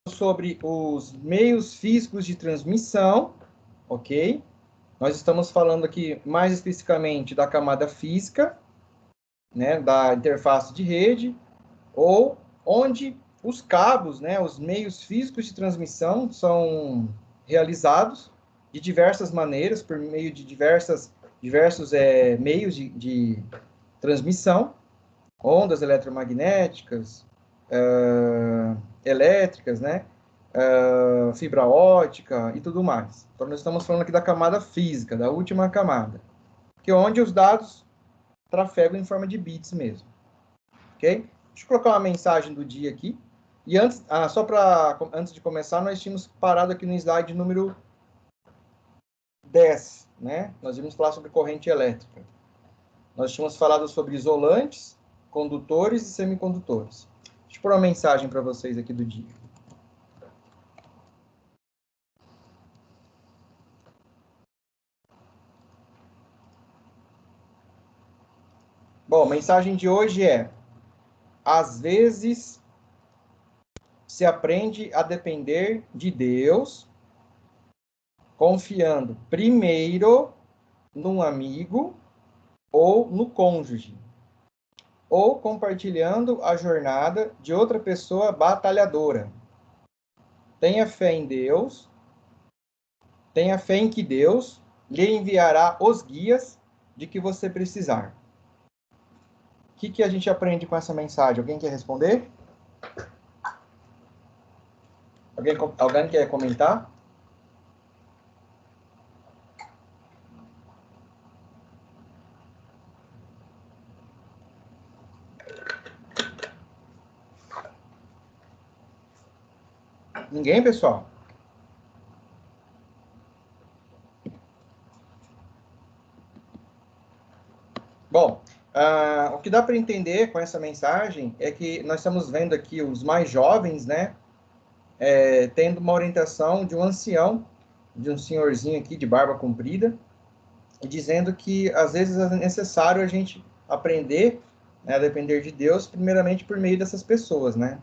sobre os meios físicos de transmissão, ok? Nós estamos falando aqui mais especificamente da camada física, né, da interface de rede, ou onde os cabos, né, os meios físicos de transmissão são realizados de diversas maneiras, por meio de diversos meios de transmissão, ondas eletromagnéticas, elétricas, né, fibra ótica e tudo mais. Então, nós estamos falando aqui da camada física, da última camada, que é onde os dados trafegam em forma de bits mesmo. Ok? Deixa eu colocar uma mensagem do dia aqui. E antes, antes de começar, nós tínhamos parado aqui no slide número 10, né? Nós íamos falar sobre corrente elétrica. Nós tínhamos falado sobre isolantes, condutores e semicondutores. Deixa eu pôr uma mensagem para vocês aqui do dia. Bom, a mensagem de hoje é: às vezes se aprende a depender de Deus, confiando primeiro num amigo ou no cônjuge, ou compartilhando a jornada de outra pessoa batalhadora. Tenha fé em Deus, tenha fé em que Deus lhe enviará os guias de que você precisar. O que a gente aprende com essa mensagem? Alguém quer responder? Alguém quer comentar? Ninguém, pessoal? Bom, o que dá para entender com essa mensagem é que nós estamos vendo aqui os mais jovens, né, tendo uma orientação de um ancião, de um senhorzinho aqui de barba comprida, dizendo que às vezes é necessário a gente aprender, né, a depender de Deus, primeiramente por meio dessas pessoas, né?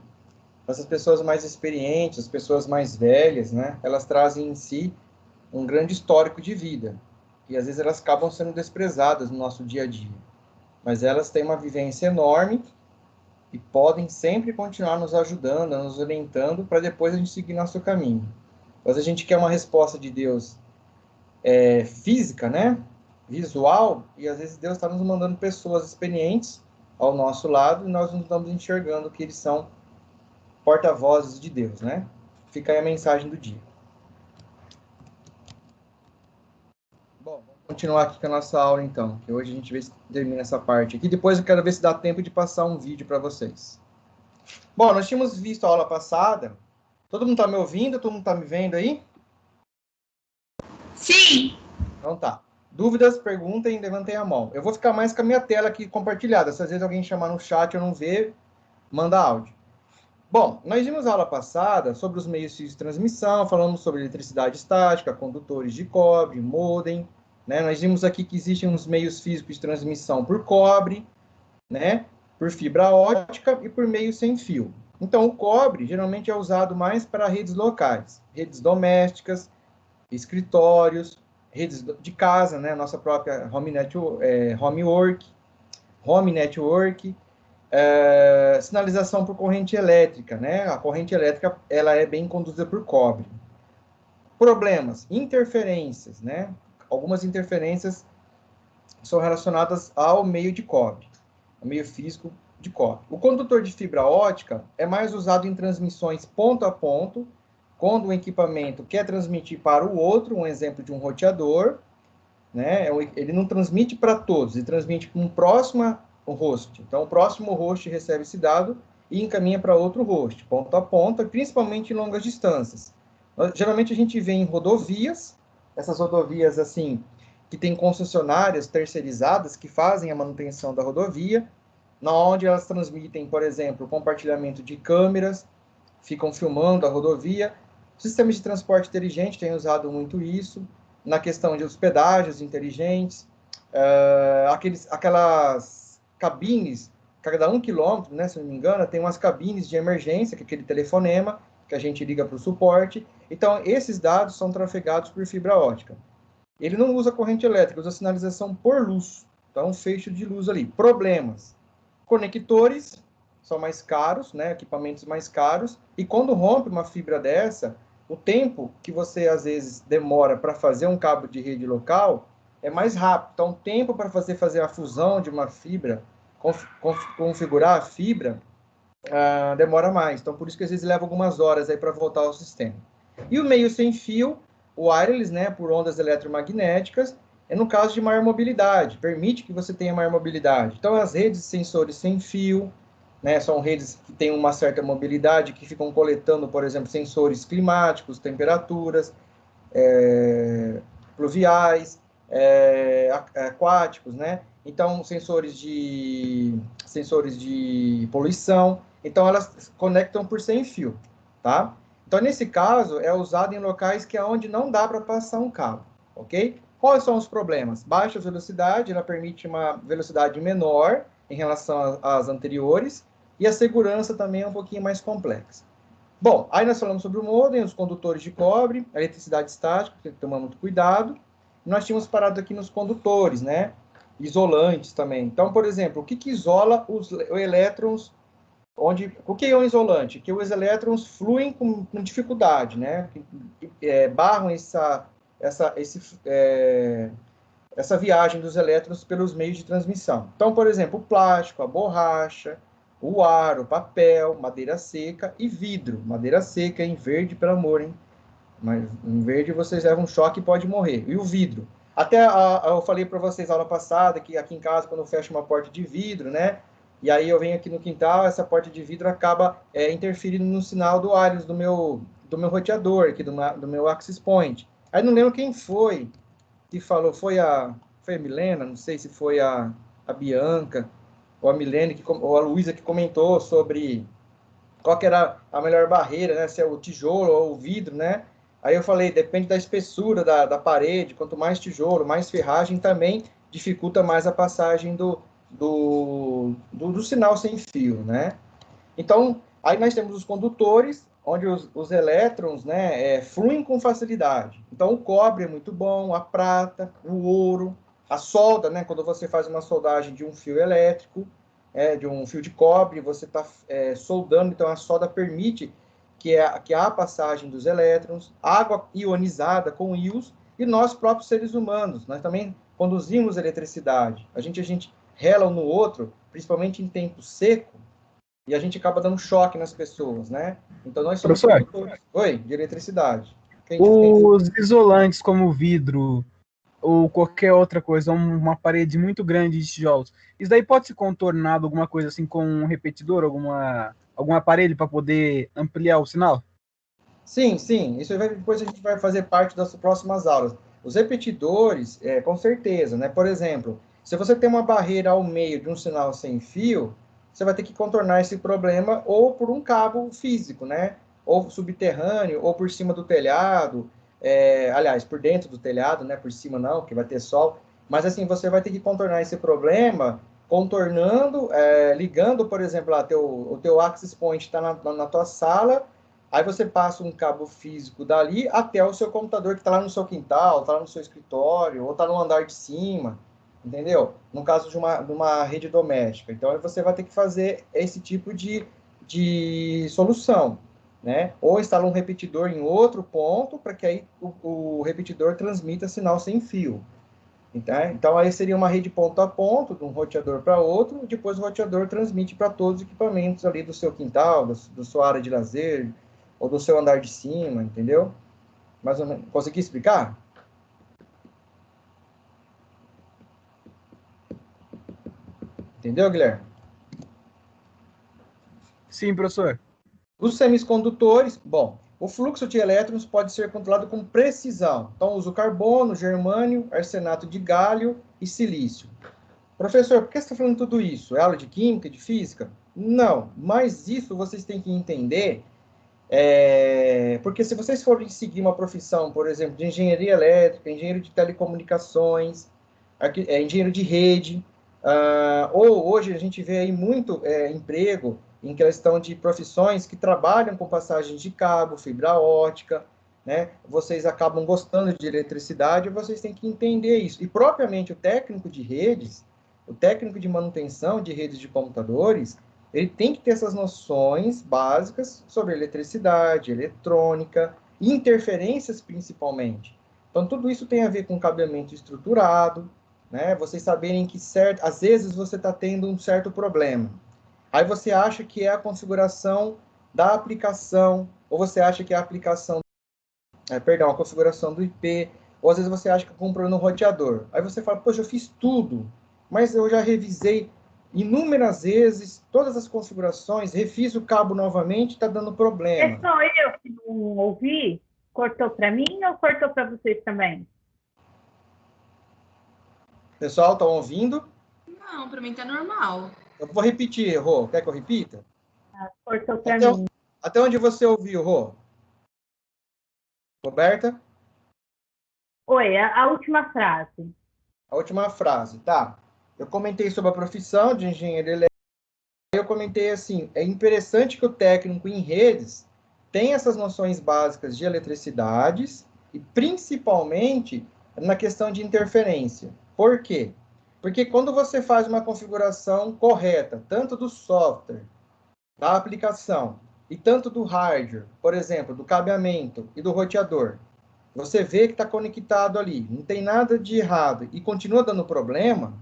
Essas pessoas mais experientes, as pessoas mais velhas, né? Elas trazem em si um grande histórico de vida. E às vezes elas acabam sendo desprezadas no nosso dia a dia. Mas elas têm uma vivência enorme e podem sempre continuar nos ajudando, nos orientando, para depois a gente seguir nosso caminho. Mas a gente quer uma resposta de Deus física, né? Visual, e às vezes Deus está nos mandando pessoas experientes ao nosso lado e nós não estamos enxergando que eles são porta-vozes de Deus, né? Fica aí a mensagem do dia. Bom, vamos continuar aqui com a nossa aula, então, que hoje a gente vê se termina essa parte aqui. Depois eu quero ver se dá tempo de passar um vídeo para vocês. Bom, nós tínhamos visto a aula passada. Todo mundo está me ouvindo? Todo mundo está me vendo aí? Sim. Então tá. Dúvidas, perguntem, levantem a mão. Eu vou ficar mais com a minha tela aqui compartilhada. Se às vezes alguém chamar no chat e eu não ver, manda áudio. Bom, nós vimos a aula passada sobre os meios de transmissão, falamos sobre eletricidade estática, condutores de cobre, modem, né? Nós vimos aqui que existem uns meios físicos de transmissão por cobre, né? Por fibra ótica e por meio sem fio. Então, o cobre geralmente é usado mais para redes locais, redes domésticas, escritórios, redes de casa, né? Nossa própria home network, sinalização por corrente elétrica, né? A corrente elétrica, ela é bem conduzida por cobre. Problemas, interferências, né? Algumas interferências são relacionadas ao meio de cobre, ao meio físico de cobre. O condutor de fibra ótica é mais usado em transmissões ponto a ponto, quando o equipamento quer transmitir para o outro, um exemplo de um roteador, né? Ele não transmite para todos, ele transmite para um próximo host. Então, o próximo host recebe esse dado e encaminha para outro host, ponto a ponto, principalmente em longas distâncias. Geralmente a gente vê em rodovias, essas rodovias assim, que tem concessionárias terceirizadas que fazem a manutenção da rodovia, onde elas transmitem, por exemplo, compartilhamento de câmeras, ficam filmando a rodovia. Sistemas de transporte inteligente têm usado muito isso, na questão de hospedagens inteligentes, aquelas cabines, cada 1 quilômetro, né, se não me engano, tem umas cabines de emergência, que é aquele telefonema, que a gente liga para o suporte. Então, esses dados são trafegados por fibra ótica. Ele não usa corrente elétrica, usa sinalização por luz. Então, um feixe de luz ali. Problemas. Conectores são mais caros, né? Equipamentos mais caros. E quando rompe uma fibra dessa, o tempo que você, às vezes, demora para fazer um cabo de rede local é mais rápido. Então, o tempo para fazer a fusão de uma fibra, configurar a fibra, demora mais. Então, por isso que às vezes leva algumas horas aí para voltar ao sistema. E o meio sem fio, o wireless, né, por ondas eletromagnéticas, é no caso de maior mobilidade, permite que você tenha maior mobilidade. Então, as redes de sensores sem fio, né, são redes que têm uma certa mobilidade, que ficam coletando, por exemplo, sensores climáticos, temperaturas, pluviais, aquáticos, né? Então, sensores de poluição. Então, elas conectam por sem fio, tá? Então, nesse caso, é usado em locais que é onde não dá para passar um cabo, ok? Quais são os problemas? Baixa velocidade, ela permite uma velocidade menor em relação às anteriores, e a segurança também é um pouquinho mais complexa. Bom, aí nós falamos sobre o modem, os condutores de cobre, a eletricidade estática, tem que tomar muito cuidado. Nós tínhamos parado aqui nos condutores, né? Isolantes também. Então, por exemplo, o que isola os elétrons? O que é um isolante? Que os elétrons fluem com dificuldade, né? Barram essa viagem dos elétrons pelos meios de transmissão. Então, por exemplo, o plástico, a borracha, o ar, o papel, madeira seca e vidro. Madeira seca em verde, pelo amor, hein? Mas em verde vocês levam um choque e pode morrer. E o vidro. Até eu falei para vocês aula passada que aqui em casa, quando eu fecho uma porta de vidro, né? E aí eu venho aqui no quintal, essa porta de vidro acaba interferindo no sinal do Arius do meu roteador, aqui do meu access point. Aí não lembro quem foi que falou, foi a Milena, não sei se foi a Bianca, ou a Milene, ou a Luísa que comentou sobre qual que era a melhor barreira, né? Se é o tijolo ou o vidro, né? Aí eu falei, depende da espessura da parede, quanto mais tijolo, mais ferragem também dificulta mais a passagem do sinal sem fio, né? Então, aí nós temos os condutores, onde os elétrons, né, fluem com facilidade. Então, o cobre é muito bom, a prata, o ouro, a solda, né, quando você faz uma soldagem de um fio elétrico, de um fio de cobre, você está soldando, então a solda permite que há a passagem dos elétrons, água ionizada com íons, e nós próprios seres humanos, nós também conduzimos eletricidade. A gente rela um no outro, principalmente em tempo seco, e a gente acaba dando choque nas pessoas, né? Então, nós somos Professor, condutores. Oi, de eletricidade. os isolantes como vidro ou qualquer outra coisa, uma parede muito grande de tijolos, isso daí pode ser contornado alguma coisa assim com um repetidor, algum aparelho para poder ampliar o sinal? Sim, sim. Depois a gente vai fazer parte das próximas aulas. Os repetidores, com certeza, né? Por exemplo, se você tem uma barreira ao meio de um sinal sem fio, você vai ter que contornar esse problema ou por um cabo físico, né? Ou subterrâneo, ou por cima do telhado. Aliás, por dentro do telhado, né? Por cima não, porque vai ter sol. Mas assim, você vai ter que contornar esse problema contornando, ligando, por exemplo, o teu access point está na tua sala. Aí você passa um cabo físico dali até o seu computador que está lá no seu quintal, está lá no seu escritório, ou está no andar de cima, entendeu? No caso de uma rede doméstica. Então, você vai ter que fazer esse tipo de solução, né? Ou instala um repetidor em outro ponto, para que aí o repetidor transmita sinal sem fio. Então, aí seria uma rede ponto a ponto, de um roteador para outro, e depois o roteador transmite para todos os equipamentos ali do seu quintal, da sua área de lazer, ou do seu andar de cima, entendeu? Mais ou menos. Consegui explicar? Entendeu, Guilherme? Sim, professor. Os semicondutores, bom, o fluxo de elétrons pode ser controlado com precisão. Então, uso carbono, germânio, arsenato de galho e silício. Professor, por que você está falando tudo isso? É aula de química, de física? Não, mas isso vocês têm que entender, porque se vocês forem seguir uma profissão, por exemplo, de engenharia elétrica, engenheiro de telecomunicações, engenheiro de rede, ou hoje a gente vê aí muito emprego em questão de profissões que trabalham com passagens de cabo, fibra ótica, né? Vocês acabam gostando de eletricidade, vocês têm que entender isso. E propriamente o técnico de redes, o técnico de manutenção de redes de computadores, ele tem que ter essas noções básicas sobre eletricidade, eletrônica, interferências principalmente. Então, tudo isso tem a ver com cabeamento estruturado, né? Vocês saberem que, às vezes, você está tendo um certo problema. Aí você acha que é a configuração da aplicação, ou você acha que é a aplicação, a configuração do IP, ou às vezes você acha que comprou no roteador. Aí você fala, poxa, eu fiz tudo, mas eu já revisei inúmeras vezes todas as configurações, refiz o cabo novamente, está dando problema. É só eu que não ouvi? Cortou para mim ou cortou para vocês também? Pessoal, estão ouvindo? Não, para mim tá normal. Eu vou repetir, Rô. Quer que eu repita? Cortou para mim. Até onde você ouviu, Rô? Roberta? Oi, a última frase. A última frase, tá. Eu comentei sobre a profissão de engenheiro elétrico. Eu comentei assim, é interessante que o técnico em redes tenha essas noções básicas de eletricidades e principalmente na questão de interferência. Por quê? Porque quando você faz uma configuração correta, tanto do software, da aplicação, e tanto do hardware, por exemplo, do cabeamento e do roteador, você vê que está conectado ali, não tem nada de errado, e continua dando problema,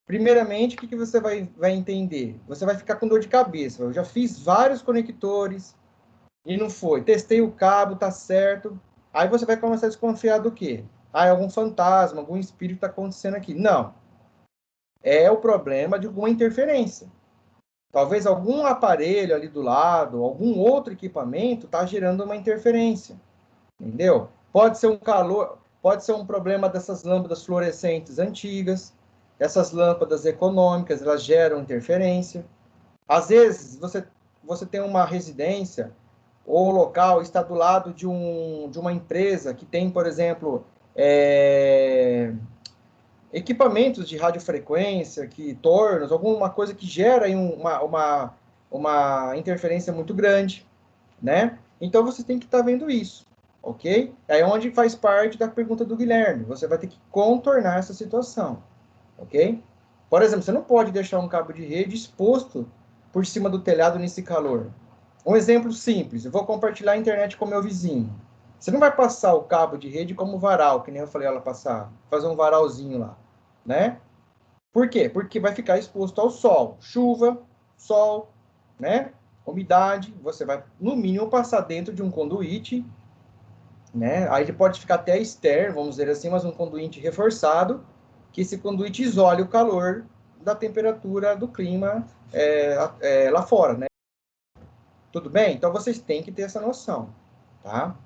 primeiramente, o que você vai entender? Você vai ficar com dor de cabeça. Eu já fiz vários conectores e não foi. Testei o cabo, tá certo. Aí você vai começar a desconfiar do quê? Ah, é algum fantasma, algum espírito está acontecendo aqui. Não. É o problema de alguma interferência. Talvez algum aparelho ali do lado, algum outro equipamento está gerando uma interferência. Entendeu? Pode ser um calor, pode ser um problema dessas lâmpadas fluorescentes antigas. Essas lâmpadas econômicas, elas geram interferência. Às vezes, você tem uma residência ou o local está do lado de uma empresa que tem, por exemplo, equipamentos de radiofrequência, tornos, alguma coisa que gera aí uma interferência muito grande, né? Então, você tem que estar vendo isso, ok? É onde faz parte da pergunta do Guilherme. Você vai ter que contornar essa situação, ok? Por exemplo, você não pode deixar um cabo de rede exposto por cima do telhado nesse calor. Um exemplo simples, eu vou compartilhar a internet com meu vizinho. Você não vai passar o cabo de rede como varal, que nem eu falei ela passar, fazer um varalzinho lá, né? Por quê? Porque vai ficar exposto ao sol, chuva, sol, né? Umidade, você vai, no mínimo, passar dentro de um conduíte, né? Aí ele pode ficar até externo, vamos dizer assim, mas um conduíte reforçado, que esse conduíte isole o calor da temperatura do clima lá fora, né? Tudo bem? Então, vocês têm que ter essa noção, tá?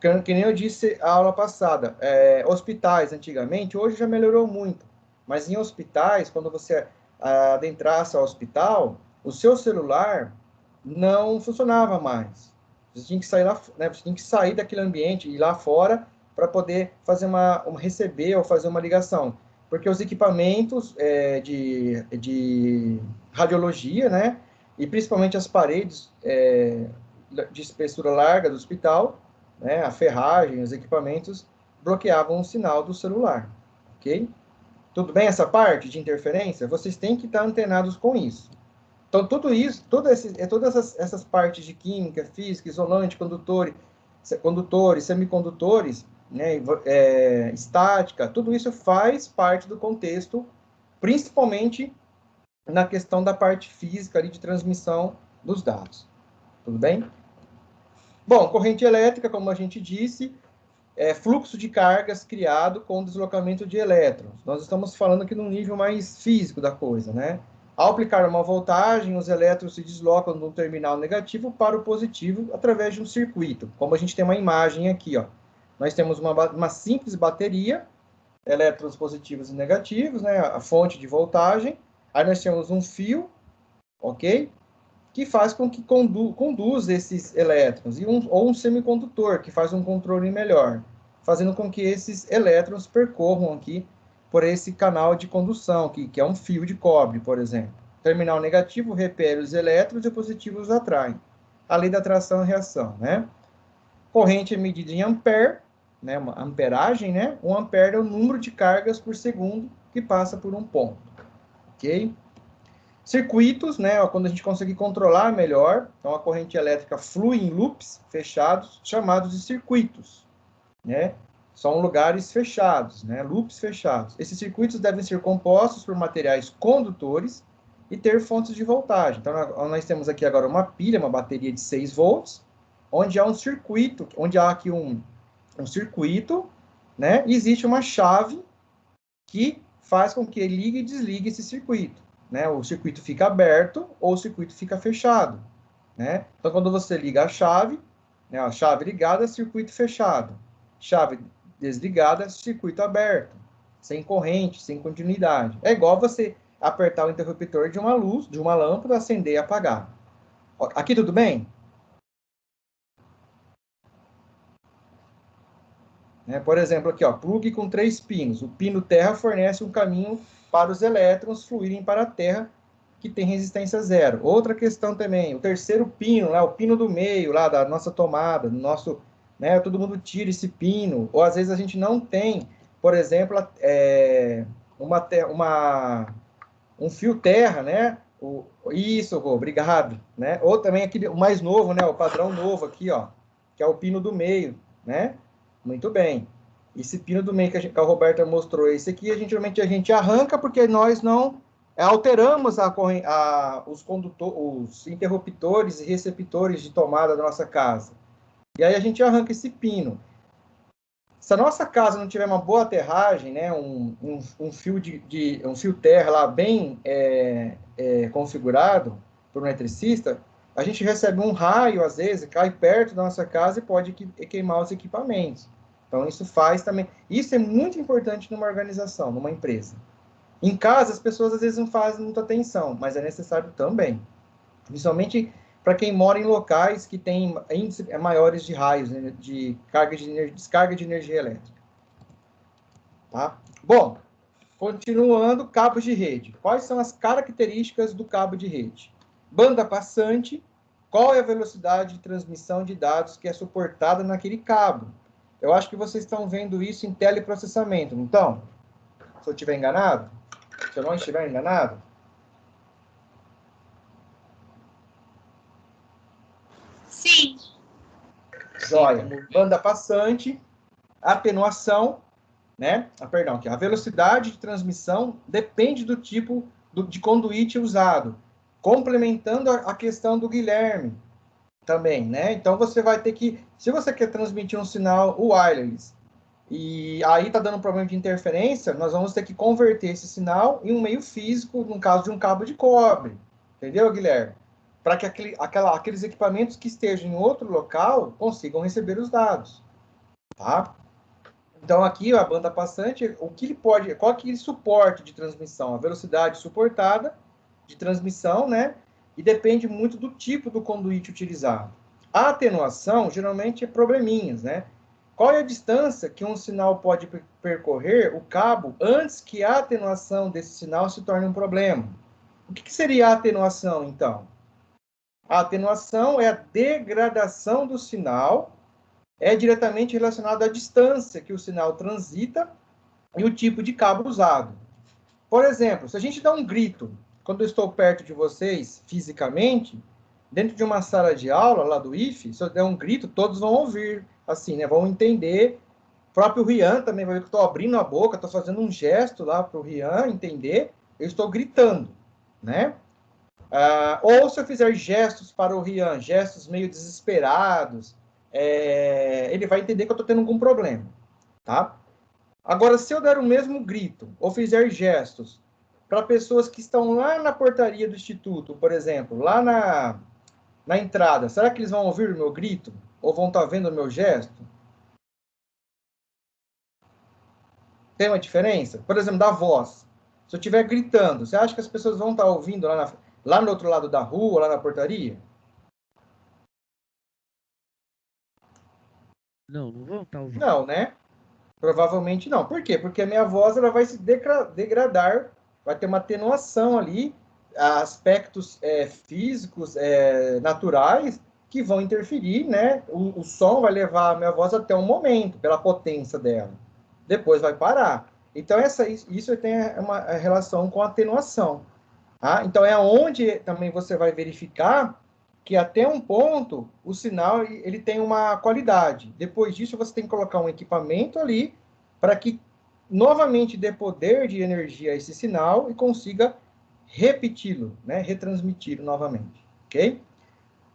Que nem eu disse a aula passada, hospitais, antigamente, hoje já melhorou muito, mas em hospitais, quando você adentrasse ao hospital, o seu celular não funcionava mais. Você tinha que sair lá, né? Você tinha que sair daquele ambiente e ir lá fora para poder fazer receber ou fazer uma ligação. Porque os equipamentos de radiologia, né? E principalmente as paredes de espessura larga do hospital, né? A ferragem, os equipamentos bloqueavam o sinal do celular, ok? Tudo bem essa parte de interferência? Vocês têm que estar antenados com isso. Então, tudo isso, todas essas partes de química, física, isolante, condutores, semicondutores, né, estática, tudo isso faz parte do contexto, principalmente na questão da parte física ali de transmissão dos dados. Tudo bem? Bom, corrente elétrica, como a gente disse, é fluxo de cargas criado com deslocamento de elétrons. Nós estamos falando aqui num nível mais físico da coisa, né? Ao aplicar uma voltagem, os elétrons se deslocam do terminal negativo para o positivo através de um circuito. Como a gente tem uma imagem aqui, ó. Nós temos uma simples bateria, elétrons positivos e negativos, né? A fonte de voltagem. Aí nós temos um fio, ok? Que faz com que conduz esses elétrons. Ou um semicondutor, que faz um controle melhor, fazendo com que esses elétrons percorram aqui por esse canal de condução, que é um fio de cobre, por exemplo. Terminal negativo repele os elétrons e o positivo os atrai. A lei da atração e reação, né? Corrente é medida em ampere, né? Uma amperagem, né? 1 ampere é o número de cargas por segundo que passa por um ponto, ok? Circuitos, né? Quando a gente conseguir controlar melhor, então a corrente elétrica flui em loops fechados, chamados de circuitos, né? São lugares fechados, né? Loops fechados. Esses circuitos devem ser compostos por materiais condutores e ter fontes de voltagem. Então, nós temos aqui agora uma pilha, uma bateria de 6 volts, onde há um circuito, onde há aqui um circuito, né? E existe uma chave que faz com que ele ligue e desligue esse circuito, né? O circuito fica aberto ou o circuito fica fechado, né? Então, quando você liga a chave, né? A chave ligada, circuito fechado. Chave desligada, circuito aberto, sem corrente, sem continuidade. É igual você apertar o interruptor de uma luz, de uma lâmpada, acender e apagar. Aqui tudo bem? Né? Por exemplo, aqui, ó, plugue com 3 pinos. O pino terra fornece um caminho para os elétrons fluírem para a terra, que tem resistência zero. Outra questão também, o terceiro pino, lá, o pino do meio, lá da nossa tomada, do nosso, né, todo mundo tira esse pino, ou às vezes a gente não tem, por exemplo, um fio terra, né? Isso, obrigado, né? Ou também aquele o mais novo, né? O padrão novo aqui, ó, que é o pino do meio, né? Muito bem. Esse pino do meio que a Roberta mostrou, esse aqui, geralmente a gente arranca porque nós não alteramos os interruptores e receptores de tomada da nossa casa. E aí a gente arranca esse pino. Se a nossa casa não tiver uma boa aterragem, né, um fio terra lá bem configurado por um eletricista, a gente recebe um raio, às vezes, cai perto da nossa casa e pode queimar os equipamentos. Então, isso faz também... Isso é muito importante numa organização, numa empresa. Em casa, as pessoas, às vezes, não fazem muita atenção, mas é necessário também. Principalmente para quem mora em locais que têm índices maiores de raios, né, de descarga de energia elétrica. Tá? Bom, continuando, cabos de rede. Quais são as características do cabo de rede? Banda passante. Qual é a velocidade de transmissão de dados que é suportada naquele cabo? Eu acho que vocês estão vendo isso em teleprocessamento. Então, se eu estiver enganado, se eu não estiver enganado, Sim. joia. Banda passante, atenuação, né? Perdão, aqui. A velocidade de transmissão depende do tipo de conduíte usado, complementando a questão do Guilherme também, né? Então você vai ter que, se você quer transmitir um sinal wireless e aí está dando problema de interferência, nós vamos ter que converter esse sinal em um meio físico, no caso de um cabo de cobre, entendeu, Guilherme? Para que aqueles equipamentos que estejam em outro local consigam receber os dados, tá? Então, aqui, a banda passante, qual que é o suporte de transmissão? A velocidade suportada de transmissão, né? E depende muito do tipo do conduíte utilizado. A atenuação, geralmente, é probleminhas, né? Qual é a distância que um sinal pode percorrer o cabo antes que a atenuação desse sinal se torne um problema? O que seria a atenuação, então? A atenuação é a degradação do sinal, é diretamente relacionado à distância que o sinal transita e o tipo de cabo usado. Por exemplo, se a gente dá um grito, quando eu estou perto de vocês, fisicamente, dentro de uma sala de aula, lá do IFE, se eu der um grito, todos vão ouvir, assim, né? Vão entender. O próprio Rian também vai ver que eu estou abrindo a boca, estou fazendo um gesto lá para o Rian entender, eu estou gritando, né? Ou se eu fizer gestos para o Rian, gestos meio desesperados, ele vai entender que eu estou tendo algum problema, tá? Agora, se eu der o mesmo grito ou fizer gestos para pessoas que estão lá na portaria do instituto, por exemplo, lá na entrada, será que eles vão ouvir o meu grito? Ou vão estar vendo o meu gesto? Tem uma diferença? Por exemplo, da voz. Se eu estiver gritando, você acha que as pessoas vão estar ouvindo lá no outro lado da rua, lá na portaria? Não, não vão estar ouvindo. Não, né? Provavelmente não. Por quê? Porque a minha voz ela vai se degradar, vai ter uma atenuação ali, aspectos físicos, naturais, que vão interferir, né? O som vai levar a minha voz até um momento, pela potência dela. Depois vai parar. Então, isso tem uma relação com atenuação. Tá? Então, é onde também você vai verificar que até um ponto o sinal ele tem uma qualidade. Depois disso, você tem que colocar um equipamento ali para que novamente dê poder de energia a esse sinal e consiga repeti-lo, né? Retransmiti-lo novamente. Ok?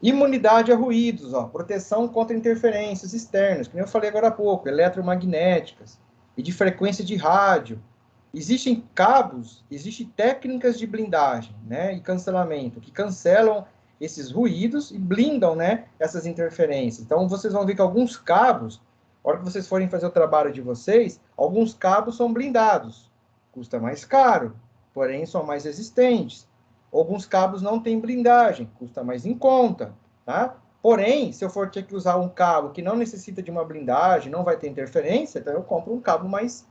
Imunidade a ruídos, ó, proteção contra interferências externas, que nem eu falei agora há pouco, eletromagnéticas e de frequência de rádio. Existem cabos, existem técnicas de blindagem, né, e cancelamento, que cancelam esses ruídos e blindam, né, essas interferências. Então, vocês vão ver que alguns cabos, na hora que vocês forem fazer o trabalho de vocês, alguns cabos são blindados. Custa mais caro, porém são mais resistentes. Alguns cabos não têm blindagem, custa mais em conta, tá? Porém, se eu for ter que usar um cabo que não necessita de uma blindagem, não vai ter interferência, então eu compro um cabo mais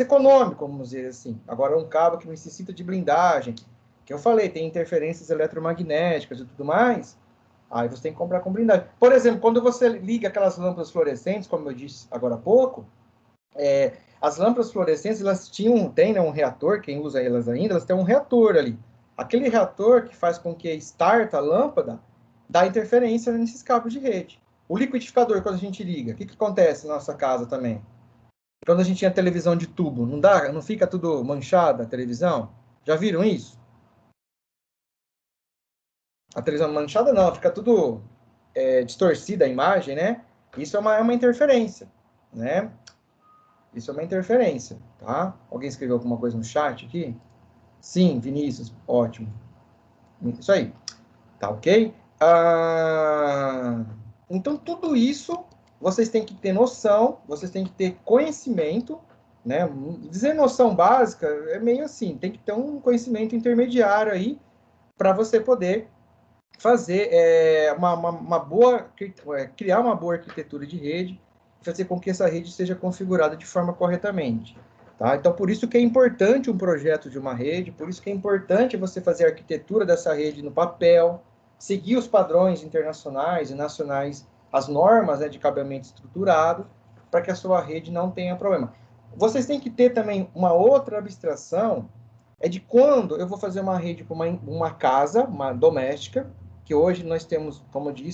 econômico, vamos dizer assim. Agora, um cabo que necessita de blindagem, que eu falei, tem interferências eletromagnéticas e tudo mais, aí você tem que comprar com blindagem. Por exemplo, quando você liga aquelas lâmpadas fluorescentes, como eu disse agora há pouco, as lâmpadas fluorescentes, elas têm, né, um reator, quem usa elas ainda, elas têm um reator ali. Aquele reator que faz com que starta a lâmpada dá interferência nesses cabos de rede. O liquidificador, quando a gente liga, o que acontece na nossa casa também? Quando a gente tinha televisão de tubo, não fica tudo manchada a televisão? Já viram isso? A televisão manchada não, fica tudo distorcida a imagem, né? Isso é uma interferência, né? Isso é uma interferência, tá? Alguém escreveu alguma coisa no chat aqui? Sim, Vinícius, ótimo. Isso aí, tá ok? Então, tudo isso, vocês têm que ter noção, vocês têm que ter conhecimento, né? Dizer noção básica é meio assim, tem que ter um conhecimento intermediário aí para você poder fazer criar uma boa arquitetura de rede, fazer com que essa rede seja configurada de forma corretamente. Tá? Então, por isso que é importante um projeto de uma rede, por isso que é importante você fazer a arquitetura dessa rede no papel, seguir os padrões internacionais e nacionais, as normas, né, de cabeamento estruturado, para que a sua rede não tenha problema. Vocês têm que ter também uma outra abstração, de quando eu vou fazer uma rede para uma casa, uma doméstica, que hoje nós temos,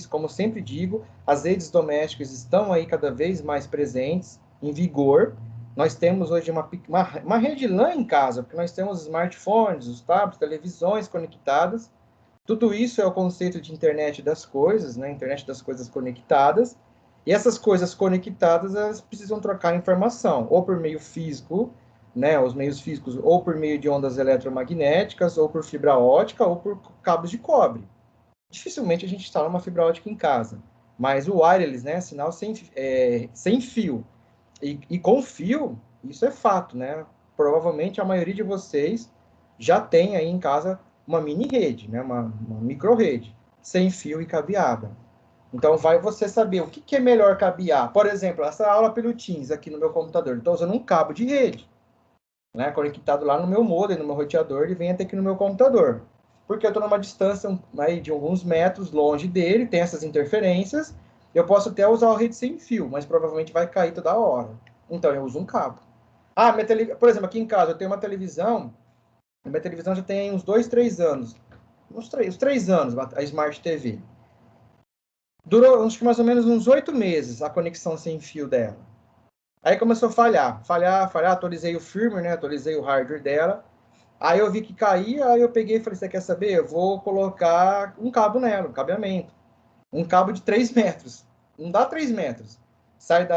como sempre digo, as redes domésticas estão aí cada vez mais presentes, em vigor. Nós temos hoje uma rede LAN em casa, porque nós temos smartphones, os tablets, televisões conectadas. Tudo isso é o conceito de internet das coisas, né? Internet das coisas conectadas. E essas coisas conectadas, elas precisam trocar informação, ou por meio físico, né? Os meios físicos, ou por meio de ondas eletromagnéticas, ou por fibra ótica, ou por cabos de cobre. Dificilmente a gente instala uma fibra ótica em casa, mas o wireless, né? Sinal sem fio. E com fio, isso é fato, né? Provavelmente a maioria de vocês já tem aí em casa uma mini rede, né? Uma micro rede, sem fio e cabeada. Então, vai você saber o que é melhor cabear. Por exemplo, essa aula pelo Teams aqui no meu computador. Estou usando um cabo de rede, né? Conectado lá no meu modem, no meu roteador, e vem até aqui no meu computador. Porque eu estou numa distância aí, de alguns metros longe dele, tem essas interferências. Eu posso até usar a rede sem fio, mas provavelmente vai cair toda hora. Então, eu uso um cabo. Por exemplo, aqui em casa eu tenho uma televisão. A minha televisão já tem uns 2, 3 anos. Uns 3 anos, a Smart TV. Durou, acho que mais ou menos uns 8 meses a conexão sem fio dela. Aí começou a falhar, atualizei o firmware, né? Atualizei o hardware dela. Aí eu vi que caía, aí eu peguei e falei, você quer saber? Eu vou colocar um cabo nela, um cabeamento. Um cabo de 3 metros. Não dá 3 metros. Sai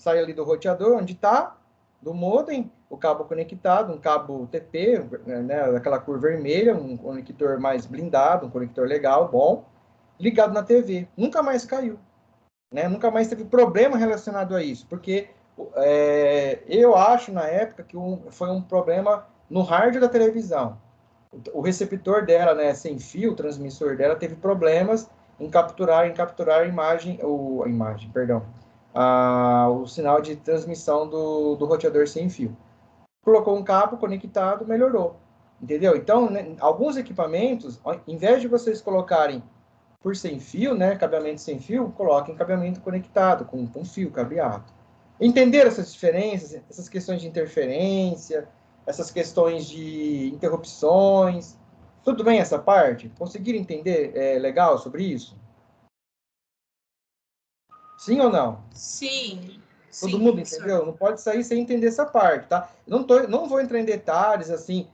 ali do roteador, onde está, do modem, o cabo conectado, um cabo TP, né, aquela cor vermelha, um conector mais blindado, um conector legal, bom, ligado na TV. Nunca mais caiu. Né? Nunca mais teve problema relacionado a isso, porque eu acho, na época, que foi um problema no hardware da televisão. O receptor dela, né, sem fio, o transmissor dela, teve problemas em capturar a imagem, o sinal de transmissão do roteador sem fio. Colocou um cabo conectado, melhorou. Entendeu? Então, né, alguns equipamentos, ao invés de vocês colocarem por sem fio, né, cabeamento sem fio, coloquem cabeamento conectado, com fio cabeado. Entender essas diferenças, essas questões de interferência, essas questões de interrupções, tudo bem essa parte? Conseguiram entender legal sobre isso? Sim ou não? Sim. Todo Sim, mundo professor. entendeu? Não pode sair sem entender essa parte, tá? Não vou entrar em detalhes, assim,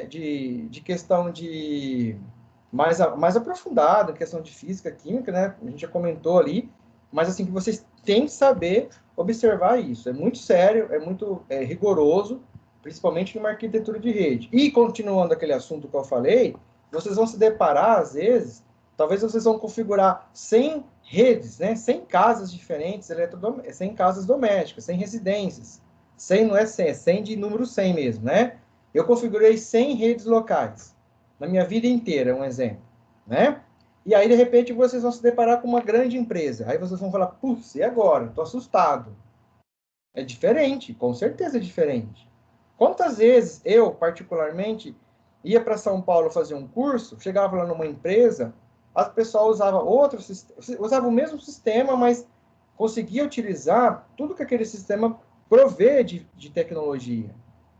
de questão de mais aprofundado, questão de física, química, né? A gente já comentou ali, mas assim, que vocês têm que saber observar isso. É muito sério, é muito rigoroso, principalmente numa arquitetura de rede. E, continuando aquele assunto que eu falei, vocês vão se deparar, às vezes, talvez vocês vão configurar 100 redes, né? 100 casas diferentes, 100 casas domésticas, 100 residências. 100 não é 100, é 100 de número 100 mesmo, né? Eu configurei 100 redes locais na minha vida inteira, um exemplo, né? E aí, de repente, vocês vão se deparar com uma grande empresa. Aí vocês vão falar, putz, e agora? Estou assustado. É diferente, com certeza é diferente. Quantas vezes eu, particularmente, ia para São Paulo fazer um curso, chegava lá numa empresa, as pessoas usavam usava o mesmo sistema, mas conseguia utilizar tudo que aquele sistema provê de tecnologia,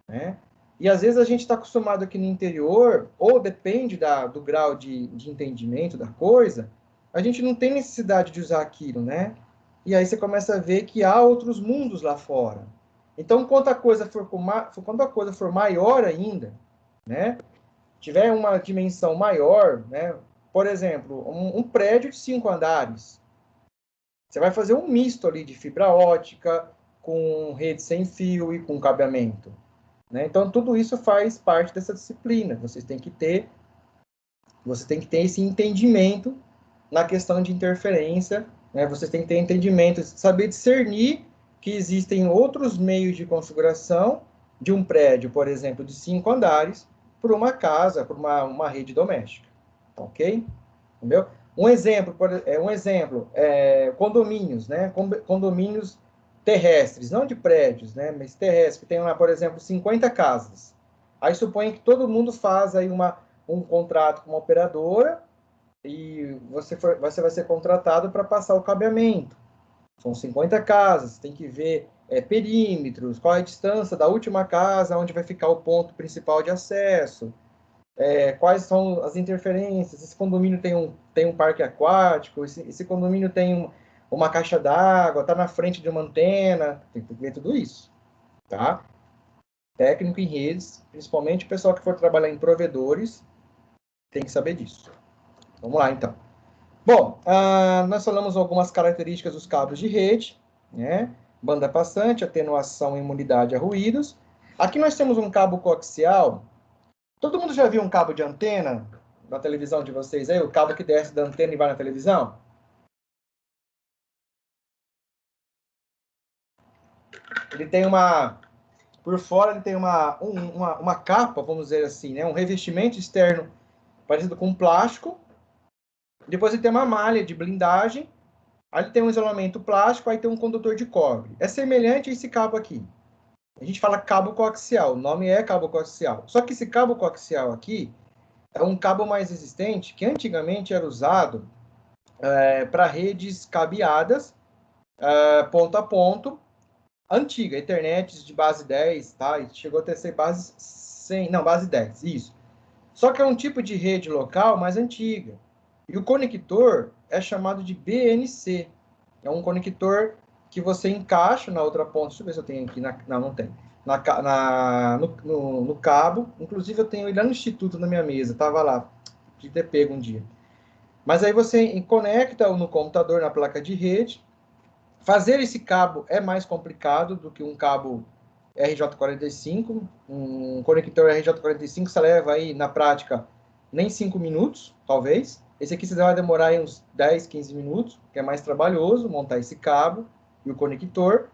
né? E às vezes a gente está acostumado aqui no interior, ou depende do grau de entendimento da coisa, a gente não tem necessidade de usar aquilo, né? E aí você começa a ver que há outros mundos lá fora. Então, quando a coisa for maior ainda, né? Tiver uma dimensão maior, né? Por exemplo, um prédio de 5 andares. Você vai fazer um misto ali de fibra ótica, com rede sem fio e com cabeamento. Né? Então, tudo isso faz parte dessa disciplina. Você tem que ter esse entendimento na questão de interferência, né? Você tem que ter entendimento, saber discernir que existem outros meios de configuração de um prédio, por exemplo, de 5 andares, por uma casa, por uma rede doméstica. Ok? Entendeu? Condomínios, né? Condomínios terrestres, não de prédios, né? Mas terrestres, que tem lá, por exemplo, 50 casas. Aí supõe que todo mundo faz aí um contrato com uma operadora e você vai ser contratado para passar o cabeamento. São 50 casas, tem que ver perímetros, qual é a distância da última casa, onde vai ficar o ponto principal de acesso, quais são as interferências, esse condomínio tem um parque aquático, esse condomínio tem uma caixa d'água, está na frente de uma antena, tem que ver tudo isso, tá? Técnico em redes, principalmente o pessoal que for trabalhar em provedores, tem que saber disso. Vamos lá, então. Bom, nós falamos algumas características dos cabos de rede, né? Banda passante, atenuação e imunidade a ruídos. Aqui nós temos um cabo coaxial. Todo mundo já viu um cabo de antena na televisão de vocês aí? O cabo que desce da antena e vai na televisão? Ele tem por fora ele tem uma capa, vamos dizer assim, né? Um revestimento externo parecido com plástico. Depois ele tem uma malha de blindagem. Aí ele tem um isolamento plástico, aí tem um condutor de cobre. É semelhante a esse cabo aqui. A gente fala cabo coaxial, o nome é cabo coaxial. Só que esse cabo coaxial aqui é um cabo mais resistente, que antigamente era usado para redes cabeadas, ponto a ponto, antiga, Ethernet de base 10, tá? E chegou a ser base 100, não, base 10, isso. Só que é um tipo de rede local mais antiga. E o conector é chamado de BNC. É um conector que você encaixa na outra ponta. Deixa eu ver se eu tenho aqui. Não, não tem. No cabo. Inclusive, eu tenho ele lá no instituto na minha mesa. Estava lá. De ter pego um dia. Mas aí você conecta no computador, na placa de rede. Fazer esse cabo é mais complicado do que um cabo RJ45. Um conector RJ45 você leva aí, na prática, nem 5 minutos, talvez. Esse aqui você vai demorar aí uns 10, 15 minutos, que é mais trabalhoso montar esse cabo e o conector.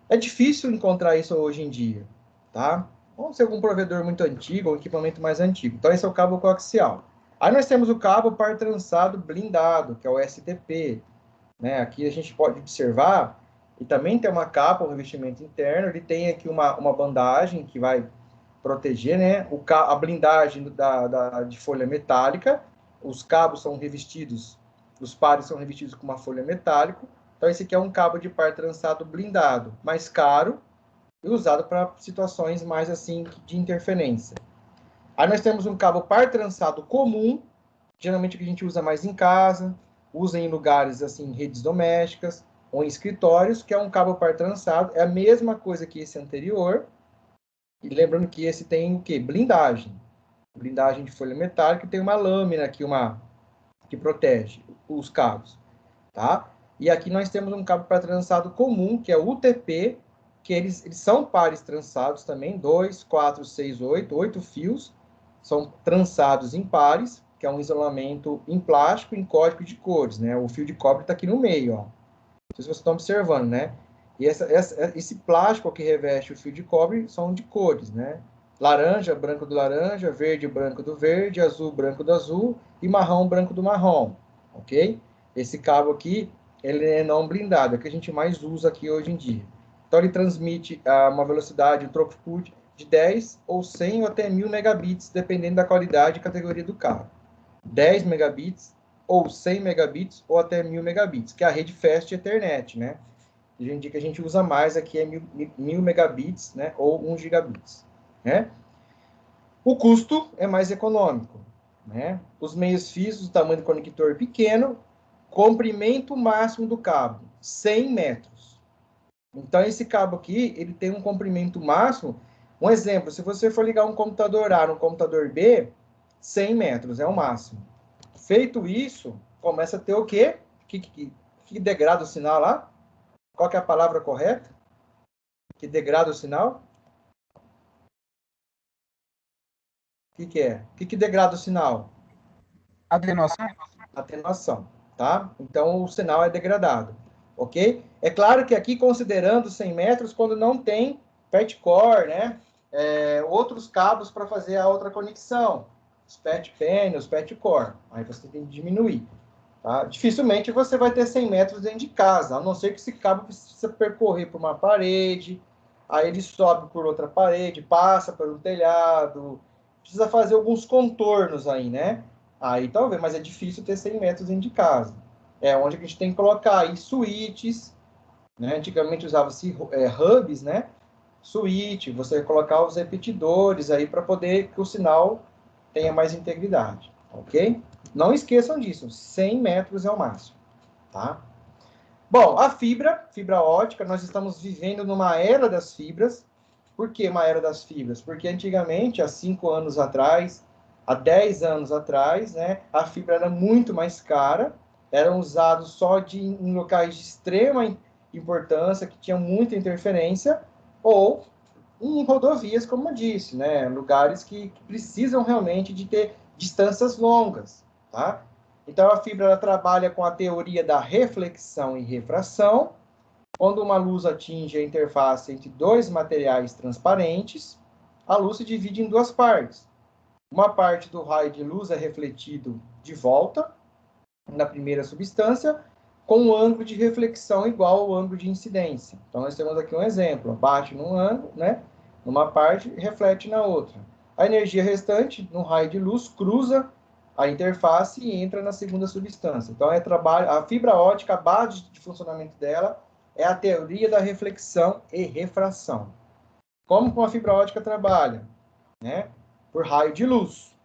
É difícil encontrar isso hoje em dia, tá? Ou ser algum provedor muito antigo ou equipamento mais antigo. Então, esse é o cabo coaxial. Aí nós temos o cabo par trançado blindado, que é o STP. Né? Aqui a gente pode observar, e também tem uma capa, um revestimento interno, ele tem aqui uma bandagem que vai proteger, né? A blindagem de folha metálica, os cabos são revestidos, os pares são revestidos com uma folha metálica. Então, esse aqui é um cabo de par trançado blindado, mais caro e usado para situações mais assim de interferência. Aí nós temos um cabo par trançado comum, geralmente que a gente usa mais em casa, usa em lugares assim, redes domésticas ou em escritórios, que é um cabo par trançado, é a mesma coisa que esse anterior. E lembrando que esse tem o quê? Blindagem. Blindagem de folha metálica e tem uma lâmina aqui, que protege os cabos, tá? E aqui nós temos um cabo par trançado comum, que é o UTP, que eles são pares trançados também, 2, 4, 6, 8 fios, são trançados em pares, que é um isolamento em plástico, em código de cores, né? O fio de cobre está aqui no meio, ó. Não sei se vocês estão observando, né? E esse plástico que reveste o fio de cobre são de cores, né? Laranja, branco do laranja, verde, branco do verde, azul, branco do azul e marrom, branco do marrom, ok? Esse cabo aqui, ele é não blindado, é o que a gente mais usa aqui hoje em dia. Então, ele transmite uma velocidade, um throughput de 10 ou 100 ou até 1000 megabits, dependendo da qualidade e categoria do cabo. 10 megabits ou 100 megabits ou até 1000 megabits, que é a rede Fast Ethernet, né? Hoje em dia que a gente usa mais aqui é 1000 megabits, né? Ou 1 gigabits, né? O custo é mais econômico, né? Os meios fios do tamanho do conector pequeno, comprimento máximo do cabo, 100 metros. Então, esse cabo aqui, ele tem um comprimento máximo. Um exemplo, se você for ligar um computador A no computador B, 100 metros é o máximo. Feito isso, começa a ter o quê? Que degrada o sinal lá? Qual que é a palavra correta? Que degrada o sinal? O que é? O que degrada o sinal? Atenuação? Atenuação, tá? Então, o sinal é degradado, ok? É claro que aqui, considerando 100 metros, quando não tem PET-core, né? Outros cabos para fazer a outra conexão. Os PET-pen, os PET-core. Aí você tem que diminuir, tá? Dificilmente você vai ter 100 metros dentro de casa, a não ser que esse cabo precisa percorrer por uma parede, aí ele sobe por outra parede, passa pelo telhado, precisa fazer alguns contornos aí, né? Aí talvez, mas é difícil ter 100 metros dentro de casa. É onde a gente tem que colocar aí switches, né? Antigamente usava-se hubs, né? Switch, você colocar os repetidores aí para poder que o sinal tenha mais integridade, ok? Não esqueçam disso, 100 metros é o máximo, tá? Bom, a fibra ótica, nós estamos vivendo numa era das fibras. Por que uma era das fibras? Porque antigamente, há 5 anos atrás, há 10 anos atrás, né, a fibra era muito mais cara, eram usados só em locais de extrema importância, que tinham muita interferência, ou em rodovias, como eu disse, né, lugares que precisam realmente de ter distâncias longas, tá? Então, a fibra ela trabalha com a teoria da reflexão e refração. Quando uma luz atinge a interface entre dois materiais transparentes, a luz se divide em duas partes. Uma parte do raio de luz é refletido de volta na primeira substância, com um ângulo de reflexão igual ao ângulo de incidência. Então, nós temos aqui um exemplo. Bate num ângulo, né, numa parte e reflete na outra. A energia restante, no raio de luz, cruza a interface e entra na segunda substância. Então, a fibra ótica, a base de funcionamento dela é a teoria da reflexão e refração. Como uma fibra ótica trabalha? Né? Por raio de luz,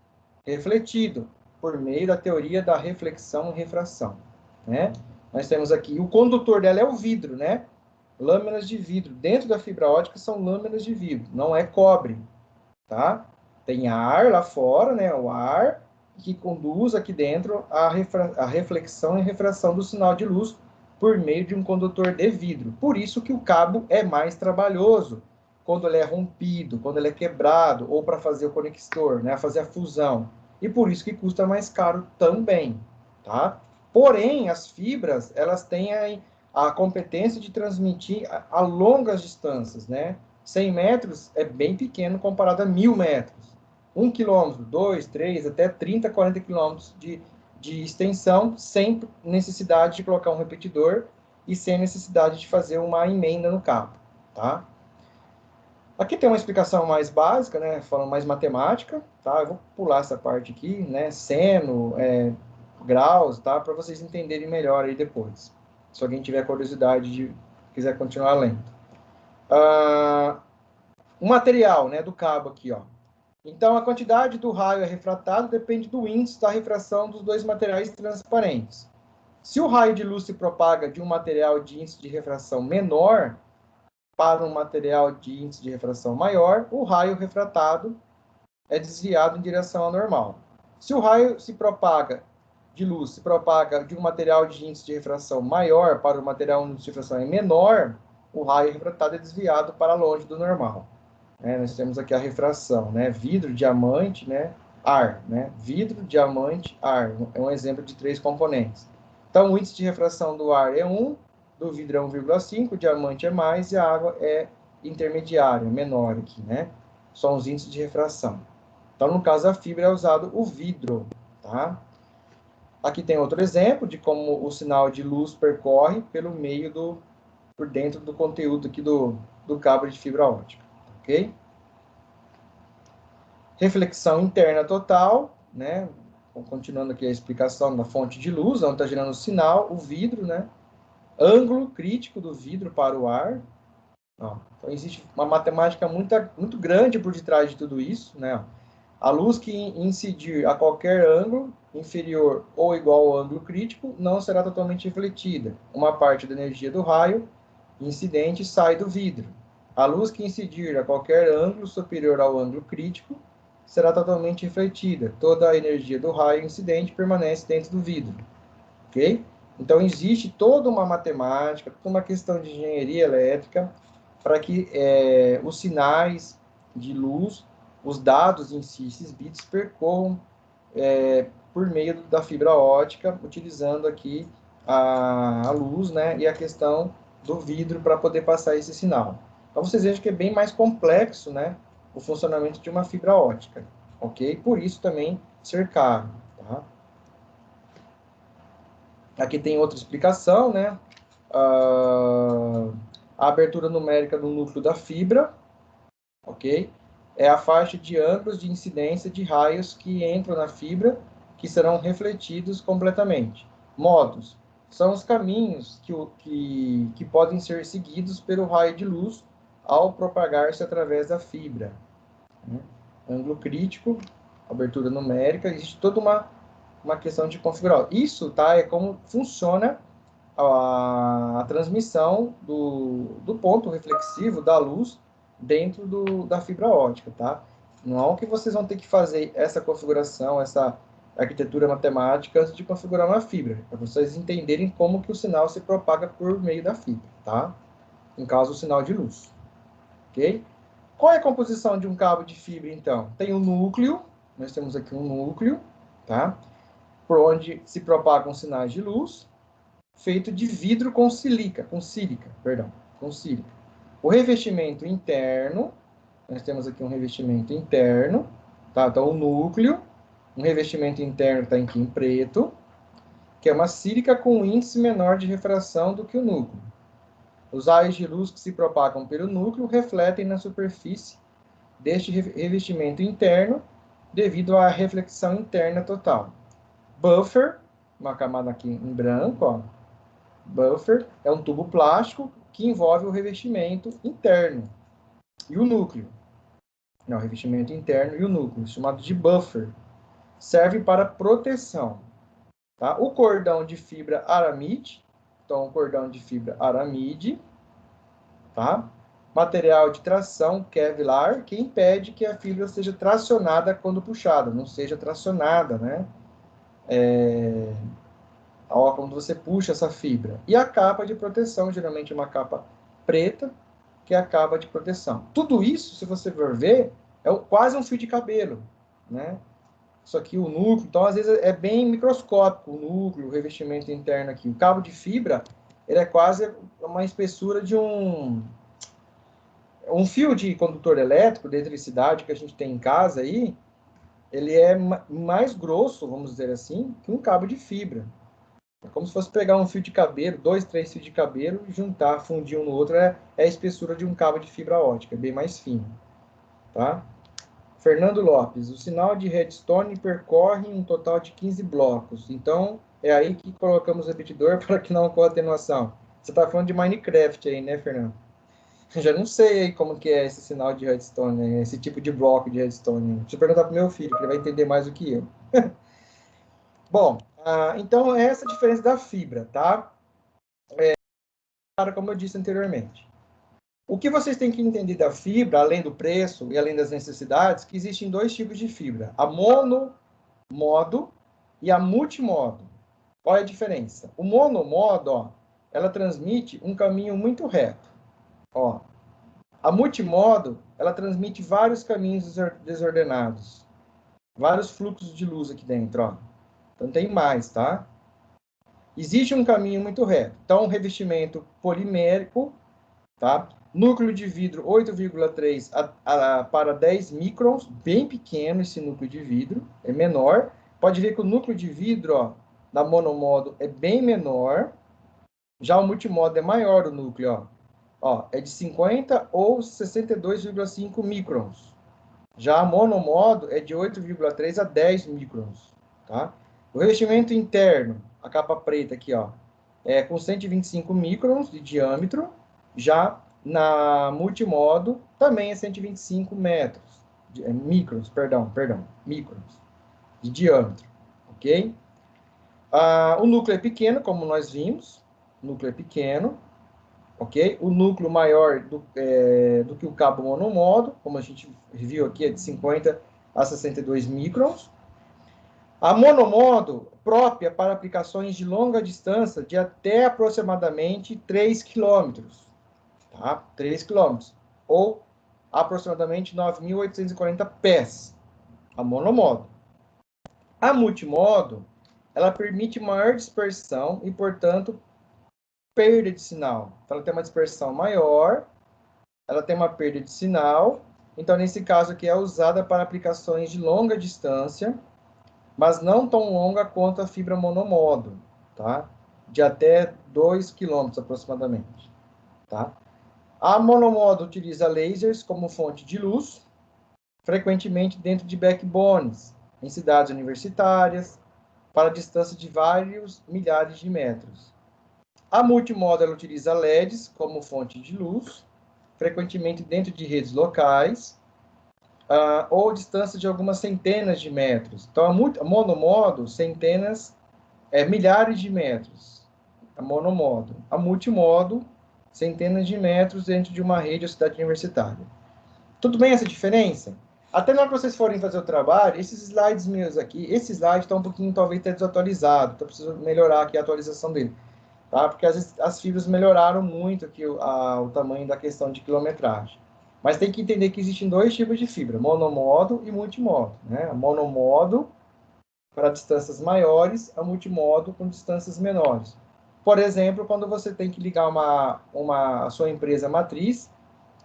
refletido, por meio da teoria da reflexão e refração. Né? Nós temos aqui, o condutor dela é o vidro, né? Lâminas de vidro. Dentro da fibra ótica são lâminas de vidro, não é cobre. Tá? Tem ar lá fora, né? O ar que conduz aqui dentro a reflexão e refração do sinal de luz por meio de um condutor de vidro. Por isso que o cabo é mais trabalhoso quando ele é rompido, quando ele é quebrado, ou para fazer o conector, né? Fazer a fusão. E por isso que custa mais caro também, tá? Porém, as fibras, elas têm a competência de transmitir a longas distâncias, né? 100 metros é bem pequeno comparado a 1000 metros. 1 quilômetro, 2, 3, até 30, 40 quilômetros de extensão, sem necessidade de colocar um repetidor e sem necessidade de fazer uma emenda no cabo, tá? Aqui tem uma explicação mais básica, né, falando mais matemática, tá? Eu vou pular essa parte aqui, né, seno, graus, tá? Para vocês entenderem melhor aí depois. Se alguém tiver curiosidade de quiser continuar lendo. O material, né, do cabo aqui, ó. Então, a quantidade do raio refratado depende do índice da refração dos dois materiais transparentes. Se o raio de luz se propaga de um material de índice de refração menor para um material de índice de refração maior, o raio refratado é desviado em direção ao normal. Se o raio de luz se propaga de um material de índice de refração maior para o material de índice de refração menor, o raio refratado é desviado para longe do normal. Nós temos aqui a refração, né? Vidro, diamante, né? Ar, né? Vidro, diamante, ar. É um exemplo de 3 componentes. Então, o índice de refração do ar é 1, do vidro é 1,5, o diamante é mais e a água é intermediária, menor aqui, né? São os índices de refração. Então, no caso da fibra, é usado o vidro, tá? Aqui tem outro exemplo de como o sinal de luz percorre por dentro do conteúdo aqui do cabo de fibra ótica, ok? Reflexão interna total, né? Continuando aqui a explicação da fonte de luz, onde está gerando o sinal, o vidro, né? Ângulo crítico do vidro para o ar. Ó, então, existe uma matemática muito grande por detrás de tudo isso, né? A luz que incidir a qualquer ângulo inferior ou igual ao ângulo crítico não será totalmente refletida. Uma parte da energia do raio incidente sai do vidro. A luz que incidir a qualquer ângulo superior ao ângulo crítico será totalmente refletida. Toda a energia do raio incidente permanece dentro do vidro. Ok? Então, existe toda uma matemática, toda uma questão de engenharia elétrica para que os sinais de luz, os dados em si, esses bits, percorram por meio da fibra ótica, utilizando aqui a luz, né, e a questão do vidro para poder passar esse sinal. Então, vocês vejam que é bem mais complexo, né, o funcionamento de uma fibra ótica, ok? Por isso também ser caro, tá? Aqui tem outra explicação, né? A abertura numérica do núcleo da fibra, ok? É a faixa de ângulos de incidência de raios que entram na fibra, que serão refletidos completamente. Modos são os caminhos que podem ser seguidos pelo raio de luz ao propagar-se através da fibra. Ângulo crítico, abertura numérica, existe toda uma questão de configurar. Isso, tá? É como funciona a transmissão do ponto reflexivo da luz dentro da fibra ótica, tá? Não é que vocês vão ter que fazer essa configuração, essa arquitetura matemática antes de configurar uma fibra, para vocês entenderem como que o sinal se propaga por meio da fibra, tá? No caso, o sinal de luz, ok? Qual é a composição de um cabo de fibra, então? Tem um núcleo, nós temos aqui um núcleo, tá? Por onde se propagam sinais de luz, feito de vidro com sílica. O revestimento interno, nós temos aqui um revestimento interno, tá? Então, o núcleo, um revestimento interno que está aqui em preto, que é uma sílica com um índice menor de refração do que o núcleo. Os raios de luz que se propagam pelo núcleo refletem na superfície deste revestimento interno devido à reflexão interna total. Buffer, uma camada aqui em branco, ó. Buffer é um tubo plástico que envolve o revestimento interno e o núcleo. Não, o revestimento interno e o núcleo, chamado de buffer. Serve para proteção. Tá? O cordão de fibra aramide, então o cordão de fibra aramide, tá? Material de tração Kevlar, que impede que a fibra seja tracionada quando puxada, não seja tracionada, né? Quando você puxa essa fibra. E a capa de proteção, geralmente uma capa preta, que é a capa de proteção. Tudo isso, se você for ver, quase um fio de cabelo, né? Isso aqui, o núcleo, então às vezes é bem microscópico o núcleo, o revestimento interno aqui. O cabo de fibra, ele é quase uma espessura de um fio de condutor elétrico, de eletricidade que a gente tem em casa aí, ele é mais grosso, vamos dizer assim, que um cabo de fibra. É como se fosse pegar um fio de cabelo, 2, 3 fios de cabelo, juntar, fundir um no outro, é a espessura de um cabo de fibra ótica, é bem mais fino, tá? Fernando Lopes, o sinal de redstone percorre um total de 15 blocos. Então, é aí que colocamos o repetidor para que não ocorra atenuação. Você está falando de Minecraft aí, né, Fernando? Eu já não sei aí como que é esse sinal de redstone, né? Esse tipo de bloco de redstone. Deixa eu perguntar para meu filho, que ele vai entender mais do que eu. Bom, então é essa a diferença da fibra, tá? Como eu disse anteriormente. O que vocês têm que entender da fibra, além do preço e além das necessidades, que existem dois tipos de fibra. A monomodo e a multimodo. Qual é a diferença? O monomodo, ó, ela transmite um caminho muito reto. Ó. A multimodo, ela transmite vários caminhos desordenados. Vários fluxos de luz aqui dentro, ó. Então tem mais, tá? Existe um caminho muito reto. Então, revestimento polimérico, tá? Núcleo de vidro 8,3 para 10 microns, bem pequeno esse núcleo de vidro, é menor. Pode ver que o núcleo de vidro, ó, da monomodo é bem menor. Já o multimodo é maior o núcleo, ó, é de 50 ou 62,5 microns. Já a monomodo é de 8,3 a 10 microns, tá? O revestimento interno, a capa preta aqui, ó, é com 125 microns de diâmetro. Já na multimodo, também é 125 microns de diâmetro, ok? O núcleo é pequeno, como nós vimos, o núcleo é pequeno, ok? O núcleo maior do que o cabo monomodo, como a gente viu aqui, é de 50 a 62 microns. A monomodo, própria para aplicações de longa distância, de até aproximadamente 3 km, tá? 3 km, ou aproximadamente 9.840 pés, a monomodo. A multimodo, ela permite maior dispersão e, portanto, perda de sinal. Então, ela tem uma dispersão maior, ela tem uma perda de sinal. Então, nesse caso aqui, é usada para aplicações de longa distância, mas não tão longa quanto a fibra monomodo, tá? De até 2 km aproximadamente, tá? A monomodo utiliza lasers como fonte de luz, frequentemente dentro de backbones, em cidades universitárias, para distância de vários milhares de metros. A multimodo ela utiliza LEDs como fonte de luz, frequentemente dentro de redes locais, ou distância de algumas centenas de metros. Então, a monomodo, milhares de metros, a monomodo. A multimodo, centenas de metros dentro de uma rede ou cidade universitária. Tudo bem essa diferença? Até na hora que vocês forem fazer o trabalho, esses slides meus aqui, esse slide está um pouquinho, talvez, até desatualizado, então eu preciso melhorar aqui a atualização dele. Tá? Porque as fibras melhoraram muito aqui o tamanho da questão de quilometragem. Mas tem que entender que existem dois tipos de fibra, monomodo e multimodo, né? A monomodo para distâncias maiores, a multimodo com distâncias menores. Por exemplo, quando você tem que ligar a sua empresa matriz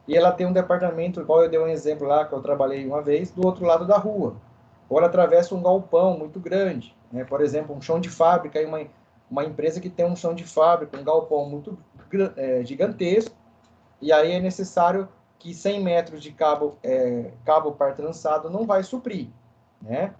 e ela tem um departamento, igual eu dei um exemplo lá, que eu trabalhei uma vez, do outro lado da rua. Ou ela atravessa um galpão muito grande, né? Por exemplo, um chão de fábrica, uma empresa que tem um chão de fábrica, um galpão muito gigantesco, e aí é necessário que 100 metros de cabo par trançado não vai suprir, né?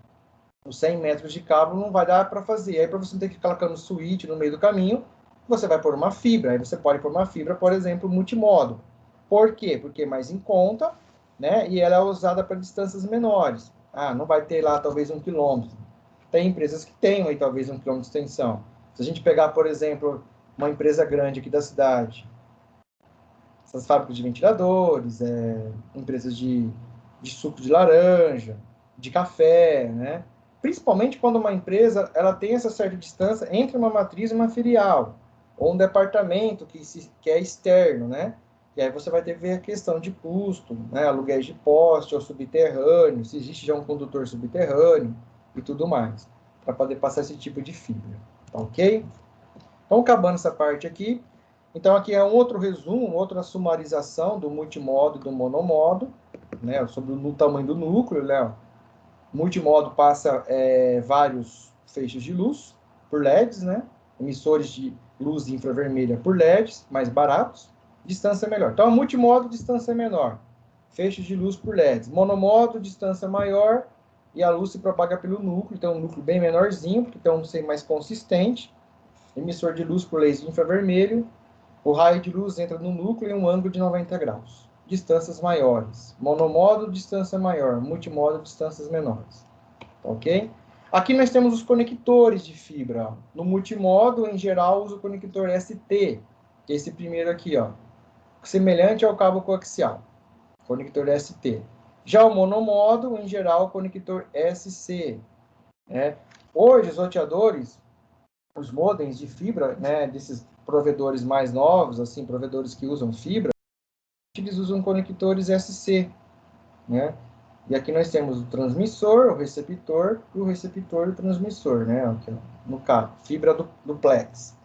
Os 100 metros de cabo não vai dar para fazer. Aí, para você não ter que ficar colocando switch no meio do caminho, você vai pôr uma fibra. Aí você pode pôr uma fibra, por exemplo, multimodo. Por quê? Porque é mais em conta, né? E ela é usada para distâncias menores. Não vai ter lá talvez 1 quilômetro. Tem empresas que têm aí talvez 1 quilômetro de extensão. Se a gente pegar, por exemplo, uma empresa grande aqui da cidade, essas fábricas de ventiladores, empresas de suco de laranja, de café, né? Principalmente quando uma empresa ela tem essa certa distância entre uma matriz e uma filial, ou um departamento que é externo, né? E aí você vai ter que ver a questão de custo, né? Aluguéis de poste ou subterrâneo, se existe já um condutor subterrâneo e tudo mais, para poder passar esse tipo de fibra, tá ok? Então, acabando essa parte aqui, então aqui é um outro resumo, outra sumarização do multimodo e do monomodo, né? Sobre o tamanho do núcleo, né? Multimodo passa vários feixes de luz por LEDs, né? emissores de luz infravermelha por LEDs, mais baratos, distância melhor. Então, multimodo, distância menor. Feixes de luz por LEDs. Monomodo, distância maior, e a luz se propaga pelo núcleo, então um núcleo bem menorzinho, porque então ser mais consistente. Emissor de luz por laser infravermelho, o raio de luz entra no núcleo em um ângulo de 90 graus. Distâncias maiores. Monomodo, distância maior. Multimodo, distâncias menores. Ok? Aqui nós temos os conectores de fibra. No multimodo, em geral, uso o conector ST, que é esse primeiro aqui, ó, semelhante ao cabo coaxial. Conector ST. Já o monomodo, em geral, o conector SC. Né? Hoje, os roteadores, os modems de fibra, né, desses provedores mais novos, assim, provedores que usam fibra, eles usam conectores SC, né? E aqui nós temos o transmissor, o receptor e o transmissor, né? Aqui, no caso, fibra duplex.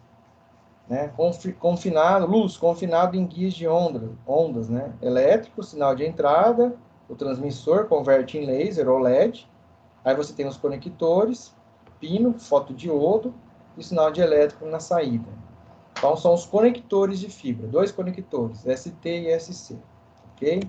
Né? Confinado, luz, confinado em guias de ondas, né? Elétrico, sinal de entrada, o transmissor converte em laser ou LED. Aí você tem os conectores, pino, fotodiodo e sinal de elétrico na saída. Então, são os conectores de fibra, 2 conectores, ST e SC, ok?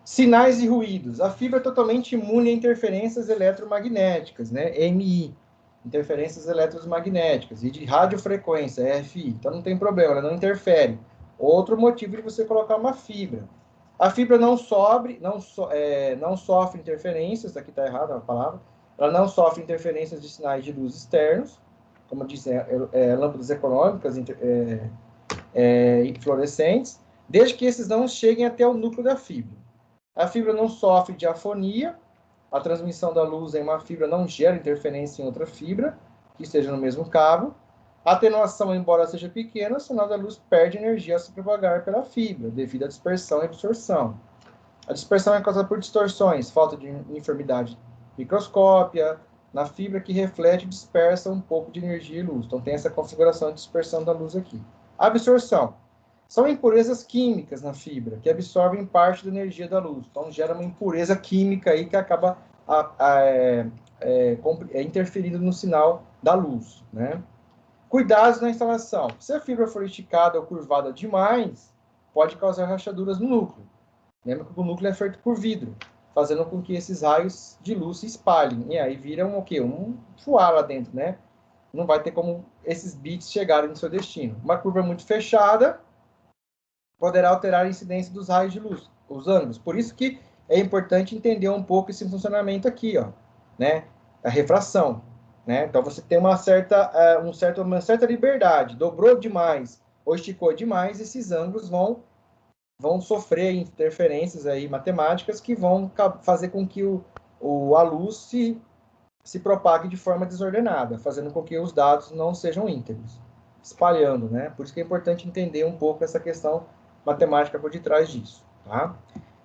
Sinais e ruídos. A fibra é totalmente imune a interferências eletromagnéticas, né? EMI, interferências eletromagnéticas, e de radiofrequência, RFI. Então, não tem problema, ela não interfere. Outro motivo de você colocar uma fibra. A fibra não sofre interferências, aqui está errada a palavra, ela não sofre interferências de sinais de luz externos, como dizem, lâmpadas econômicas e fluorescentes, desde que esses não cheguem até o núcleo da fibra. A fibra não sofre de afonia, a transmissão da luz em uma fibra não gera interferência em outra fibra, que esteja no mesmo cabo. A atenuação, embora seja pequena, o sinal da luz perde energia ao se propagar pela fibra, devido à dispersão e absorção. A dispersão é causada por distorções, falta de uniformidade microscópia na fibra que reflete e dispersa um pouco de energia e luz. Então, tem essa configuração de dispersão da luz aqui. A absorção. São impurezas químicas na fibra, que absorvem parte da energia da luz. Então, gera uma impureza química aí que acaba interferindo no sinal da luz, né? Cuidados na instalação. Se a fibra for esticada ou curvada demais, pode causar rachaduras no núcleo. Lembra que o núcleo é feito por vidro, fazendo com que esses raios de luz se espalhem. E aí viram o quê? Um fuá lá dentro, né? Não vai ter como esses bits chegarem no seu destino. Uma curva muito fechada poderá alterar a incidência dos raios de luz, os ângulos. Por isso que é importante entender um pouco esse funcionamento aqui, ó, né? A refração, né? Então você tem uma certa liberdade. Dobrou demais ou esticou demais, esses ângulos vão sofrer interferências aí matemáticas que vão fazer com que a luz se propague de forma desordenada, fazendo com que os dados não sejam íntegros, espalhando, né? Por isso que é importante entender um pouco essa questão matemática por detrás disso, tá?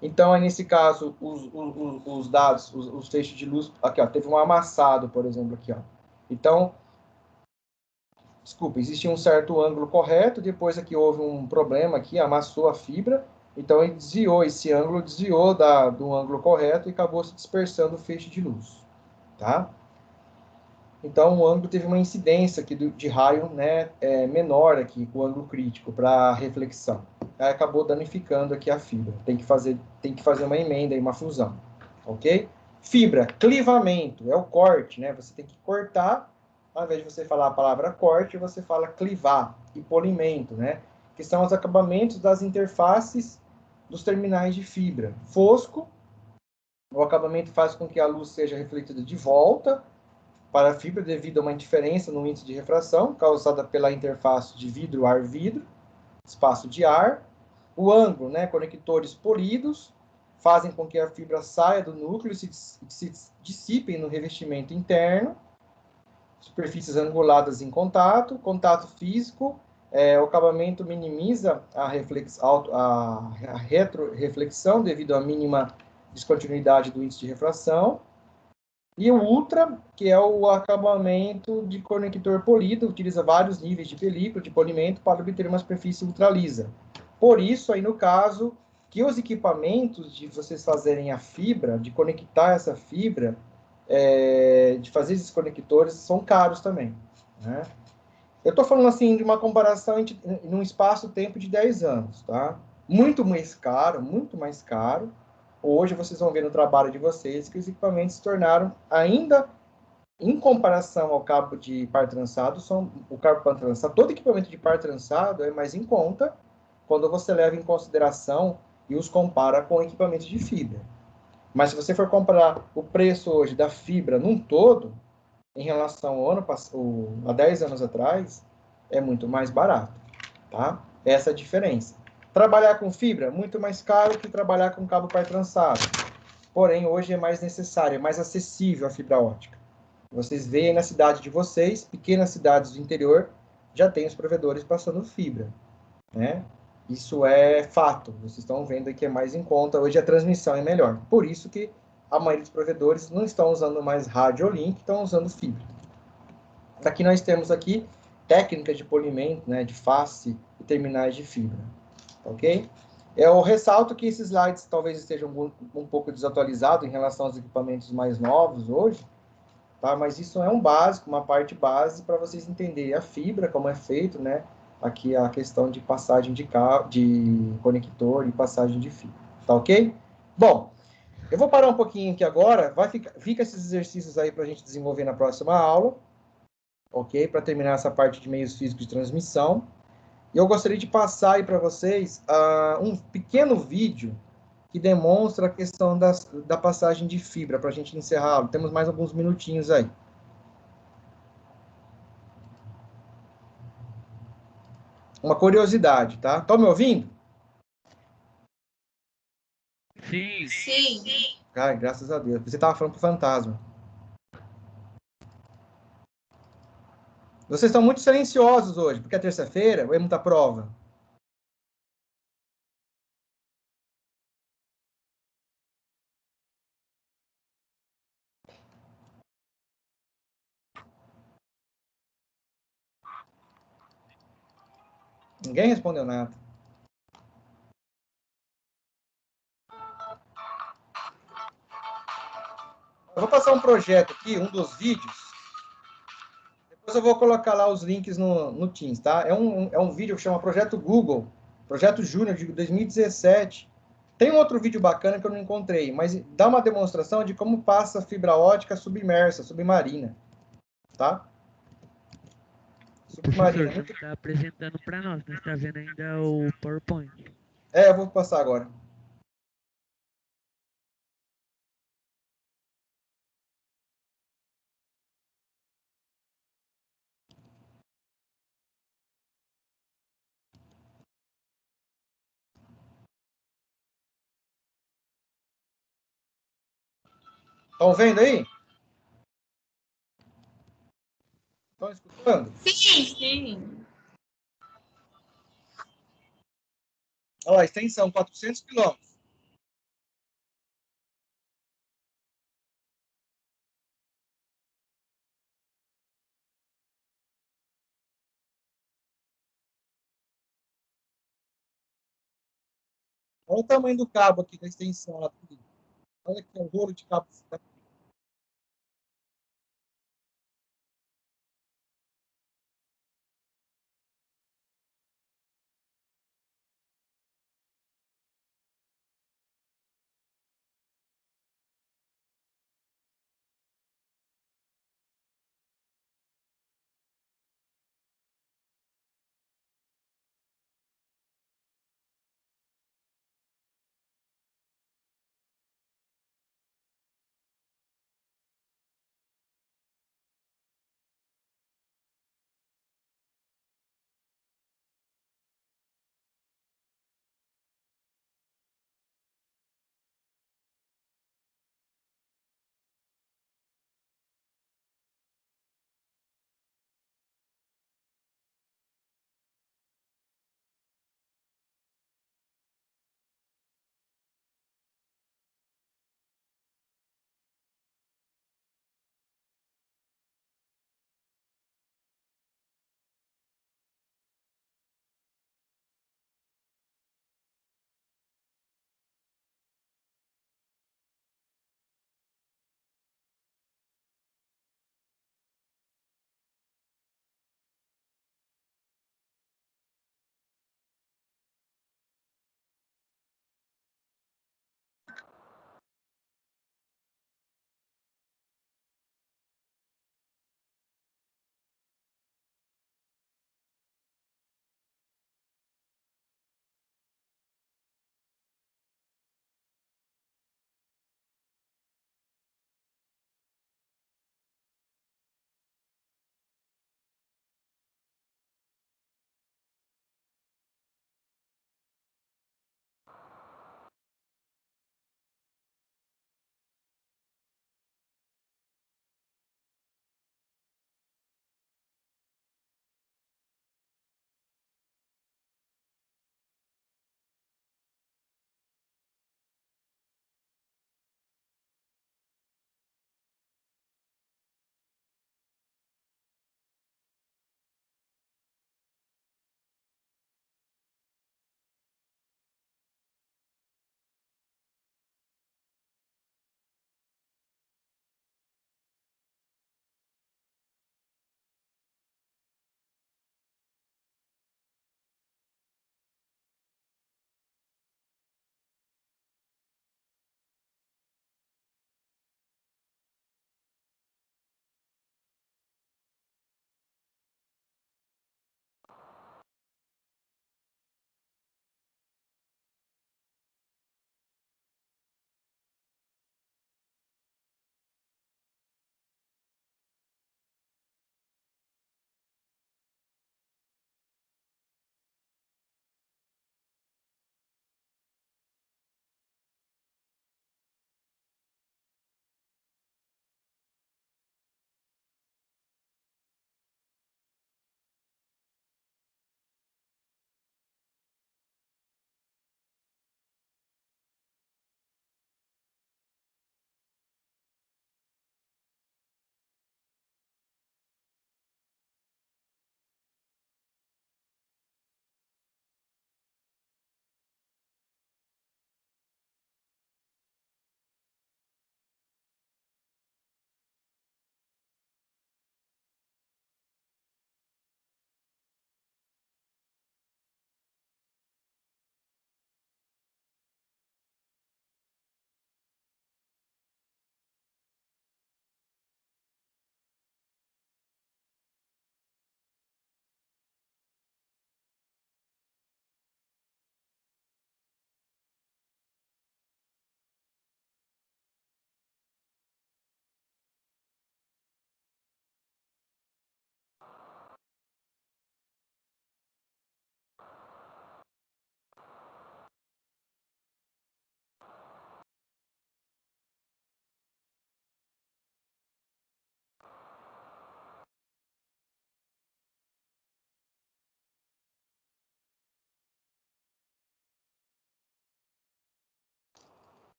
Então, aí, nesse caso, os dados, os feixes de luz, aqui, ó, teve um amassado, por exemplo, aqui, ó. Então, desculpa, existia um certo ângulo correto, depois aqui houve um problema aqui, amassou a fibra, então ele desviou, esse ângulo desviou do ângulo correto e acabou se dispersando o feixe de luz, tá? Então, o ângulo teve uma incidência aqui de raio, né, menor aqui, com o ângulo crítico para reflexão. Aí acabou danificando aqui a fibra. Tem que fazer uma emenda e uma fusão, ok? Fibra, clivamento, é o corte, né? Você tem que cortar, ao invés de você falar a palavra corte, você fala clivar, e polimento, né? Que são os acabamentos das interfaces dos terminais de fibra. Fosco, o acabamento faz com que a luz seja refletida de volta para a fibra devido a uma diferença no índice de refração causada pela interface de vidro-ar-vidro, espaço de ar. O ângulo, né, conectores polidos, fazem com que a fibra saia do núcleo e se dissipem no revestimento interno. Superfícies anguladas em contato. Contato físico, o acabamento minimiza a retroreflexão devido à mínima descontinuidade do índice de refração. E o ultra, que é o acabamento de conector polido, utiliza vários níveis de película, de polimento, para obter uma superfície ultralisa. Por isso, aí no caso, que os equipamentos de vocês fazerem a fibra, de conectar essa fibra, de fazer esses conectores, são caros também, né? Eu estou falando assim de uma comparação em um espaço-tempo de 10 anos, tá? Muito mais caro. Hoje vocês vão ver no trabalho de vocês que os equipamentos se tornaram ainda, em comparação ao cabo de par trançado, o cabo par trançado, todo equipamento de par trançado é mais em conta quando você leva em consideração e os compara com equipamentos de fibra. Mas se você for comparar o preço hoje da fibra num todo, em relação ao ano passado, a 10 anos atrás, é muito mais barato, tá? Essa é a diferença. Trabalhar com fibra, muito mais caro que trabalhar com cabo par trançado. Porém, hoje é mais necessário, é mais acessível a fibra ótica. Vocês veem na cidade de vocês, pequenas cidades do interior, já tem os provedores passando fibra, né? Isso é fato. Vocês estão vendo que é mais em conta. Hoje a transmissão é melhor. Por isso que a maioria dos provedores não estão usando mais rádio ou link, estão usando fibra. Aqui nós temos aqui técnicas de polimento, né, de face e terminais de fibra, ok? Eu ressalto que esses slides talvez estejam um pouco desatualizados em relação aos equipamentos mais novos hoje, tá? Mas isso é um básico, uma parte base para vocês entenderem a fibra, como é feito, né? Aqui a questão de passagem de conector e passagem de fibra, tá ok? Bom, eu vou parar um pouquinho aqui agora, fica esses exercícios aí para a gente desenvolver na próxima aula, ok? Para terminar essa parte de meios físicos de transmissão. E eu gostaria de passar aí para vocês um pequeno vídeo que demonstra a questão da passagem de fibra, para a gente encerrá-lo. Temos mais alguns minutinhos aí. Uma curiosidade, tá? Estão me ouvindo? Sim. Sim. Ai, graças a Deus. Você estava falando pro fantasma. Vocês estão muito silenciosos hoje, porque é terça-feira, ou é muita prova? Ninguém respondeu nada. Eu vou passar um projeto aqui, um dos vídeos. Depois eu vou colocar lá os links no Teams, tá? É um vídeo que chama Projeto Google, Projeto Júnior de 2017. Tem um outro vídeo bacana que eu não encontrei, mas dá uma demonstração de como passa a fibra ótica submersa, submarina, tá? Professor, você não está apresentando para nós, nós está vendo ainda o PowerPoint. Eu vou passar agora. Estão vendo aí? Estão escutando? Sim. Olha lá, extensão 400 quilômetros. Olha o tamanho do cabo aqui da extensão lá. Olha aqui o rolo de cabo.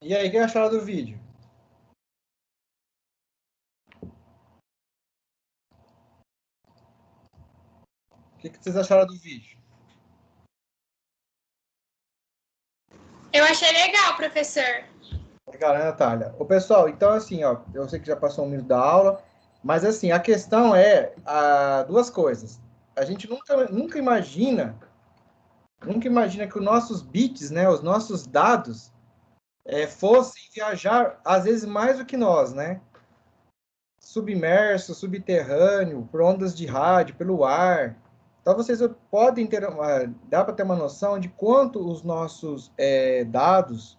E aí, o que acharam do vídeo? O que vocês acharam do vídeo? Eu achei legal, professor. Legal, né, Natália? Ô, pessoal, então assim, ó, eu sei que já passou um minuto da aula, mas assim, a questão é duas coisas. A gente nunca imagina que os nossos bits, né, os nossos dados, fossem viajar, às vezes, mais do que nós, né? Submerso, subterrâneo, por ondas de rádio, pelo ar. Então, vocês podem ter, dá para ter uma noção de quanto os nossos dados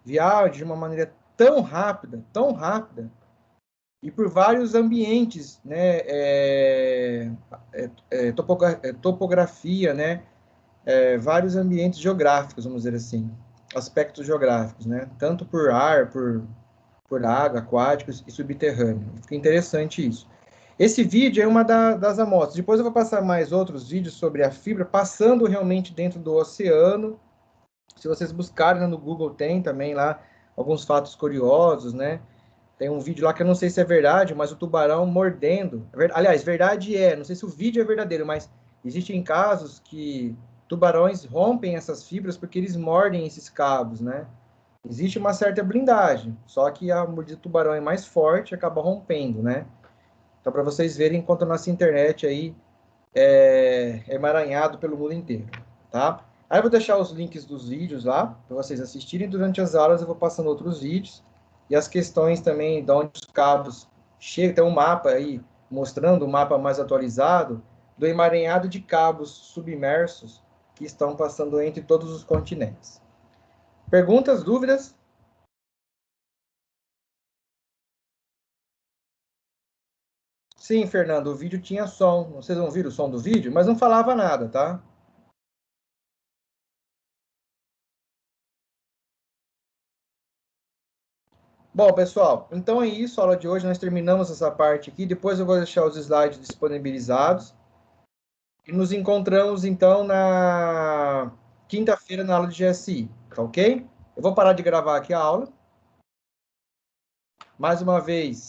viajam de uma maneira tão rápida, e por vários ambientes, né? Topografia, né? Vários ambientes geográficos, vamos dizer assim, aspectos geográficos, né? Tanto por ar, por água, aquáticos e subterrâneo. Fica interessante isso. Esse vídeo é uma das amostras. Depois eu vou passar mais outros vídeos sobre a fibra passando realmente dentro do oceano. Se vocês buscarem no Google, tem também lá alguns fatos curiosos, né? Tem um vídeo lá que eu não sei se é verdade, mas o tubarão mordendo. Aliás, verdade não sei se o vídeo é verdadeiro, mas existem casos que tubarões rompem essas fibras porque eles mordem esses cabos, né? Existe uma certa blindagem, só que a mordida do tubarão é mais forte e acaba rompendo, né? Então, para vocês verem, enquanto a nossa internet aí é emaranhado pelo mundo inteiro, tá? Aí eu vou deixar os links dos vídeos lá, para vocês assistirem. Durante as aulas eu vou passando outros vídeos. E as questões também de onde os cabos chegam. Tem um mapa aí, mostrando o mapa mais atualizado, do emaranhado de cabos submersos que estão passando entre todos os continentes. Perguntas, dúvidas? Sim, Fernando, o vídeo tinha som. Vocês não viram o som do vídeo? Mas não falava nada, tá? Bom, pessoal, então é isso. A aula de hoje nós terminamos essa parte aqui. Depois eu vou deixar os slides disponibilizados. E nos encontramos, então, na quinta-feira na aula de GSI, tá ok? Eu vou parar de gravar aqui a aula. Mais uma vez,